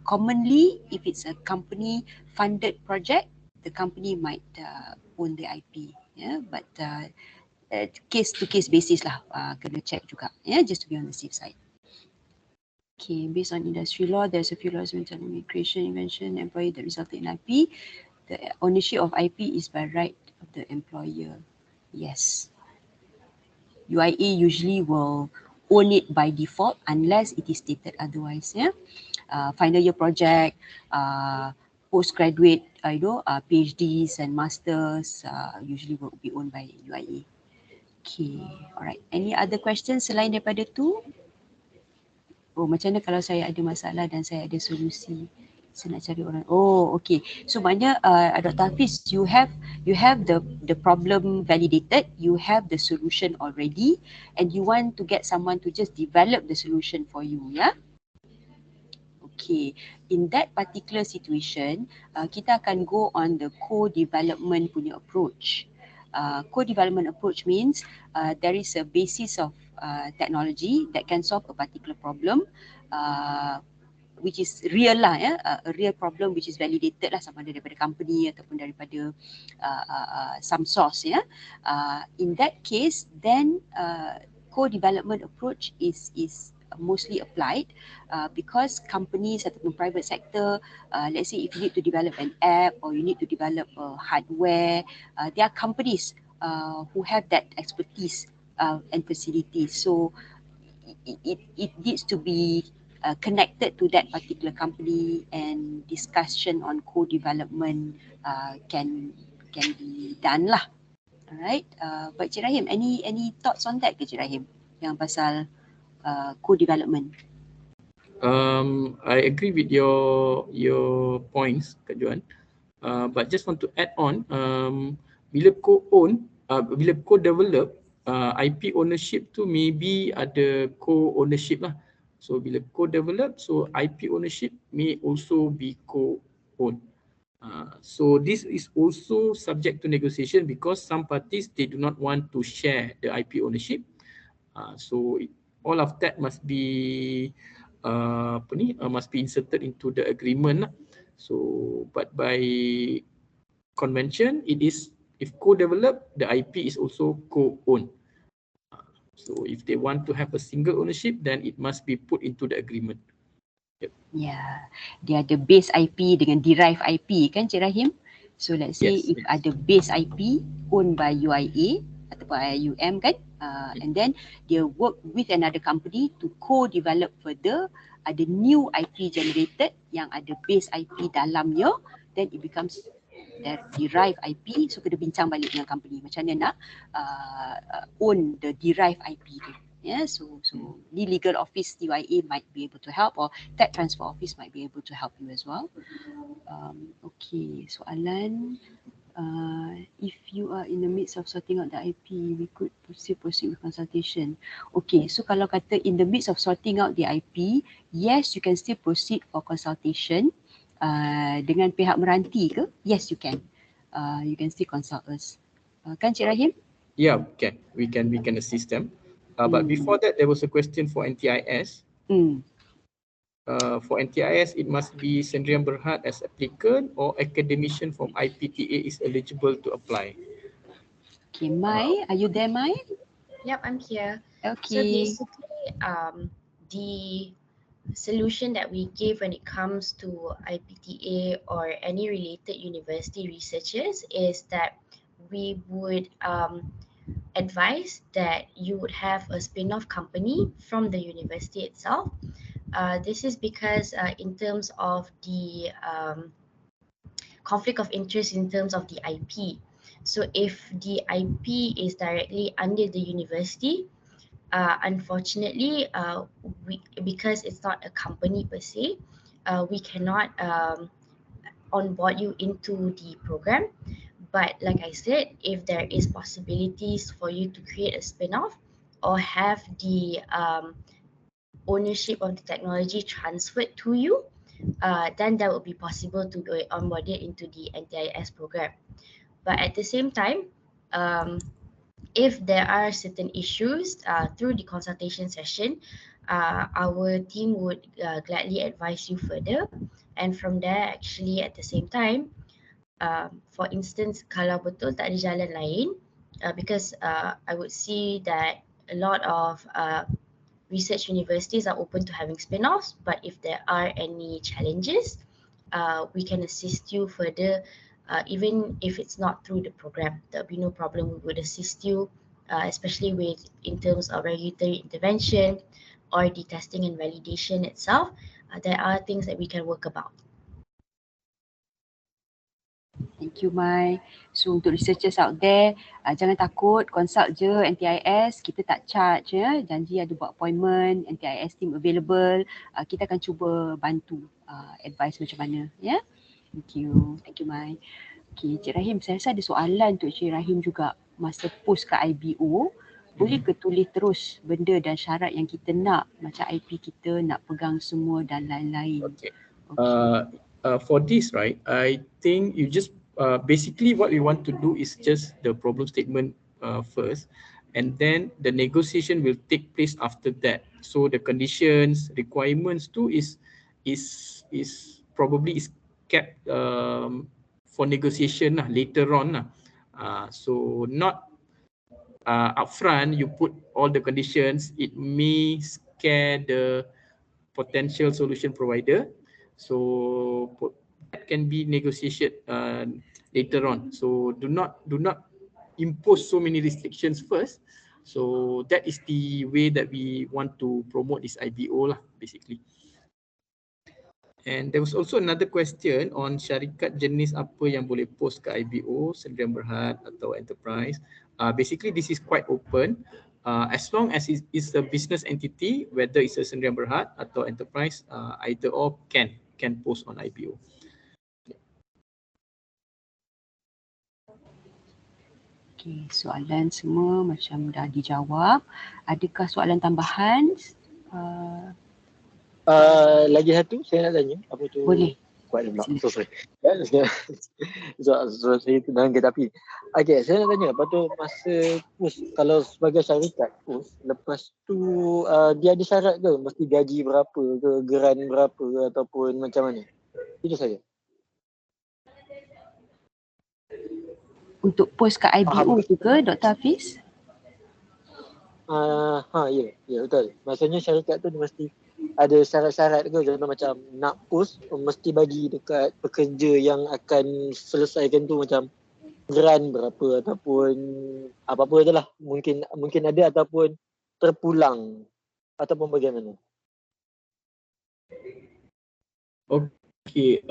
Speaker 2: commonly, if it's a company funded project, the company might own the IP. But case to case basis lah, kena check juga, just to be on the safe side. Okay, based on industry law, there's a few laws mentioning creation, invention, employee that resulted in IP. The ownership of IP is by right of the employer. Yes. UIA usually will own it by default unless it is stated otherwise. Final year project, postgraduate, PhDs and masters usually will be owned by UIA. Okay, alright. Any other questions selain daripada tu? Oh, macam mana kalau saya ada masalah dan saya ada solusi? Saya nak cari orang. Oh, okay. So maknanya Dr. Hafiz, you have the problem validated, you have the solution already, and you want to get someone to just develop the solution for you, Okay, in that particular situation, kita akan go on the co-development punya approach. Co-development approach means there is a basis of technology that can solve a particular problem, which is real lah, a real problem which is validated lah, sama ada daripada company ataupun daripada some source. In that case, then co-development approach is mostly applied because companies ataupun private sector, let's say if you need to develop an app or you need to develop hardware, there are companies who have that expertise and facilities. So it needs to be connected to that particular company, and discussion on co-development can be done lah. Alright, but Cik Rahim, any thoughts on that ke Cik Rahim, yang pasal co-development?
Speaker 6: I agree with your points, Kak Joan. But just want to add on, bila co-own, bila co-develop, IP ownership tu maybe ada co-ownership lah. So bila co-develop, so IP ownership may also be co-owned. So this is also subject to negotiation because some parties, they do not want to share the IP ownership. So all of that must be must be inserted into the agreement. So but by convention, it is, if co-develop, the IP is also co-owned. So if they want to have a single ownership, then it must be put into the agreement.
Speaker 2: Yeah, dia ada base IP dengan derive IP kan Cik Rahim? So let's say if ada base IP owned by UIA ataupun IIUM kan, and then dia work with another company to co-develop further, ada new IP generated yang ada base IP dalamnya, then it becomes that derive IP. So kena bincang balik dengan company macam mana nak own the derive IP tu. So the legal office UIA might be able to help, or tech transfer office might be able to help you as well. Okay, soalan, if you are in the midst of sorting out the IP, we could proceed with consultation. Okay, so kalau kata in the midst of sorting out the IP, yes, you can still proceed for consultation dengan pihak meranti ke? Yes, you can. You can still consult us. Kan Cik Rahim?
Speaker 6: Yeah, we can assist them. But before that, there was a question for NTIS. For NTIS, it must be Sendirian Berhad as applicant or academician from IPTA is eligible to apply.
Speaker 2: Okay, Mai, are you there, Mai?
Speaker 5: Yep, I'm here. So
Speaker 2: Okay.
Speaker 5: basically, the solution that we give when it comes to IPTA or any related university researchers is that we would advise that you would have a spin-off company from the university itself. This is because in terms of the conflict of interest in terms of the IP. So if the IP is directly under the university, unfortunately, because it's not a company per se, we cannot onboard you into the program. But like I said, if there is possibilities for you to create a spin-off or have the ownership of the technology transferred to you, then that would be possible to go onboarded into the NTIS program. But at the same time, if there are certain issues through the consultation session, our team would gladly advise you further. And from there, actually, at the same time, for instance, kalau betul tak ada jalan lain, because I would see that a lot of research universities are open to having spin-offs, but if there are any challenges, we can assist you further, even if it's not through the program. There'll be no problem. We would assist you, especially with in terms of regulatory intervention or the testing and validation itself. There are things that we can work about.
Speaker 2: Thank you, Mai. So untuk researchers out there, jangan takut, consult je NTIS, kita tak charge ya. Janji ada buat appointment, NTIS team available, kita akan cuba bantu advice macam mana ya. Thank you Mai. Okay, Cik Rahim, saya rasa ada soalan untuk Cik Rahim juga masa post ke IBO. Boleh ke tulis terus benda dan syarat yang kita nak, macam IP kita nak pegang semua dan lain-lain.
Speaker 6: Okay. For this, right, I think you just basically what we want to do is just the problem statement first, and then the negotiation will take place after that. So the conditions, requirements too is probably is kept for negotiation later on. So not upfront you put all the conditions, it may scare the potential solution provider. So that can be negotiated later on. So do not impose so many restrictions first. So that is the way that we want to promote this IBO lah, basically. And there was also another question on syarikat jenis apa yang boleh post ke IBO, Sendirian Berhad atau enterprise. Basically, this is quite open. As long as it's a business entity, whether it's a Sendirian Berhad atau enterprise, either or can post on IBO.
Speaker 2: Okay, soalan semua macam dah dijawab. Adakah soalan tambahan?
Speaker 8: Lagi satu saya nak tanya. Apa tu?
Speaker 2: Boleh.
Speaker 8: Kuat pula. So sorry. So saya terangkan tapi. Okay, saya nak tanya. Lepas tu masa push, kalau sebagai syarikat push, lepas tu dia ada syarat ke? Mesti gaji berapa ke? Geran berapa ke? Ataupun macam mana? Itu saja.
Speaker 2: Untuk post ke IBO tu ke, Dr. Hafiz?
Speaker 8: Ya betul. Maksudnya syarikat tu dia mesti ada syarat-syarat ke, contoh macam nak post mesti bagi dekat pekerja yang akan selesaikan tu macam geran berapa ataupun apa-apa je lah, mungkin ada ataupun terpulang ataupun bagaimana.
Speaker 6: Okay,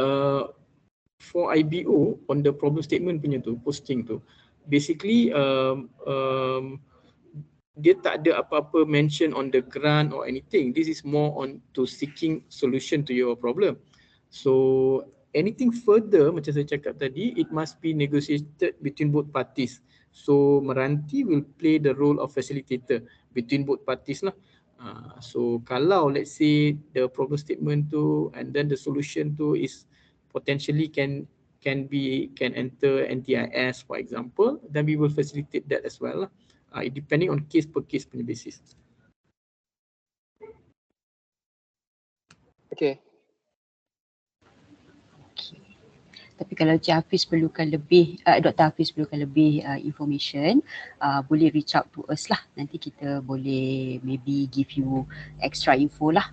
Speaker 6: for IBO on the problem statement punya tu, posting tu, basically dia tak ada apa-apa mention on the grant or anything. This is more on to seeking solution to your problem. So anything further, macam saya cakap tadi, it must be negotiated between both parties. So MRANTI will play the role of facilitator between both parties lah. So kalau let's say the problem statement tu and then the solution tu is potentially can enter NTIS for example, then we will facilitate that as well lah. Depending on case per case punya basis.
Speaker 8: Okay.
Speaker 2: Tapi kalau Cik Hafiz perlukan lebih, Dr. Hafiz perlukan lebih information, boleh reach out to us lah. Nanti kita boleh maybe give you extra info lah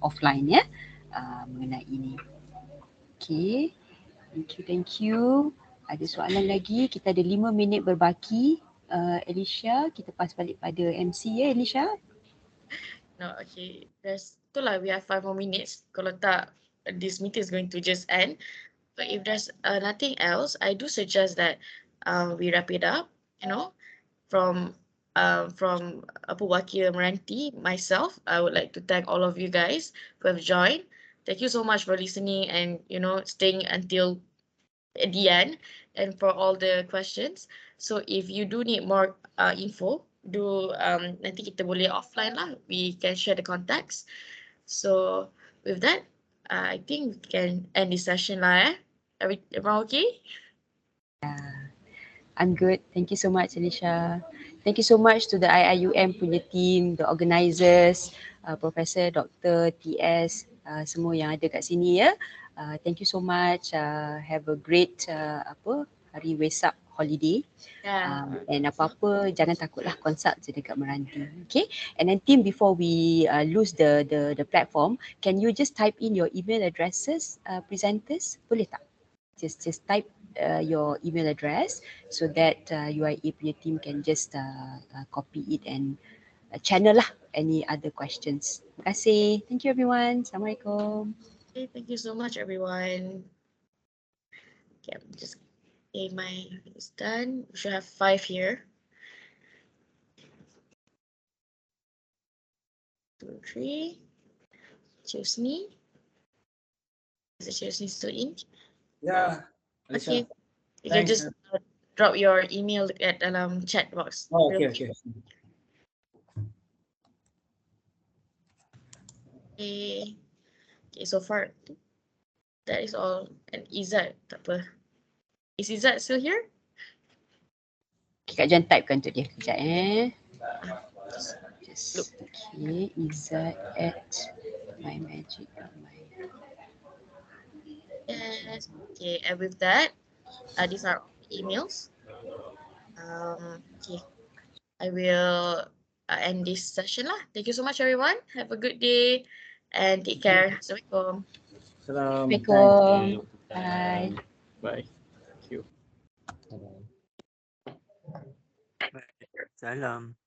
Speaker 2: offline ya mengenai ini. Okay, thank you. Ada soalan lagi? Kita ada 5 minit berbaki. Alicia, kita pass balik pada MC ya Alicia.
Speaker 1: No, okay. Itulah, we have 5 more minutes. Kalau tak, this meeting is going to just end. But if there's nothing else, I do suggest that we wrap it up. From Abu Wakil Meranti, myself, I would like to thank all of you guys who have joined. Thank you so much for listening and staying until the end and for all the questions. So if you do need more info, nanti kita boleh offline lah. We can share the contacts. So with that, I think we can end this session lah. Everyone okay?
Speaker 2: I'm good. Thank you so much, Alicia. Thank you so much to the IIUM punya team, the organisers, Professor Dr. TS, semua yang ada kat sini ya. Thank you so much. Have a great hari Wesak holiday. And apa-apa jangan takutlah, consult je dekat Meranti. Okay? And then team, before we lose the platform, can you just type in your email addresses, presenters? Boleh tak? Just type your email address so that UIA punya team can just copy it and channel lah any other questions. Terima kasih. Thank you everyone. Assalamualaikum.
Speaker 1: Okay, thank you so much everyone. Okay, my is done. We should have 5 here. 2, 3. Chusni. Is the Chusni still in?
Speaker 7: Yeah.
Speaker 1: Okay. You can just drop your email at chat box.
Speaker 7: Oh, okay.
Speaker 1: Okay, so far that is all. And Izzat, tak apa. Is Izzat still here?
Speaker 2: Kak Jan typekan untuk dia. Sekejap
Speaker 1: Look.
Speaker 2: Okay, Izzat at mymagic.my.
Speaker 1: Yes. Okay, and with that, these are emails. Okay, I will end this session lah. Thank you so much everyone. Have a good day and take care. Assalamualaikum.
Speaker 2: Assalamualaikum. Bye.
Speaker 6: Bye. Thank you.
Speaker 9: Salam.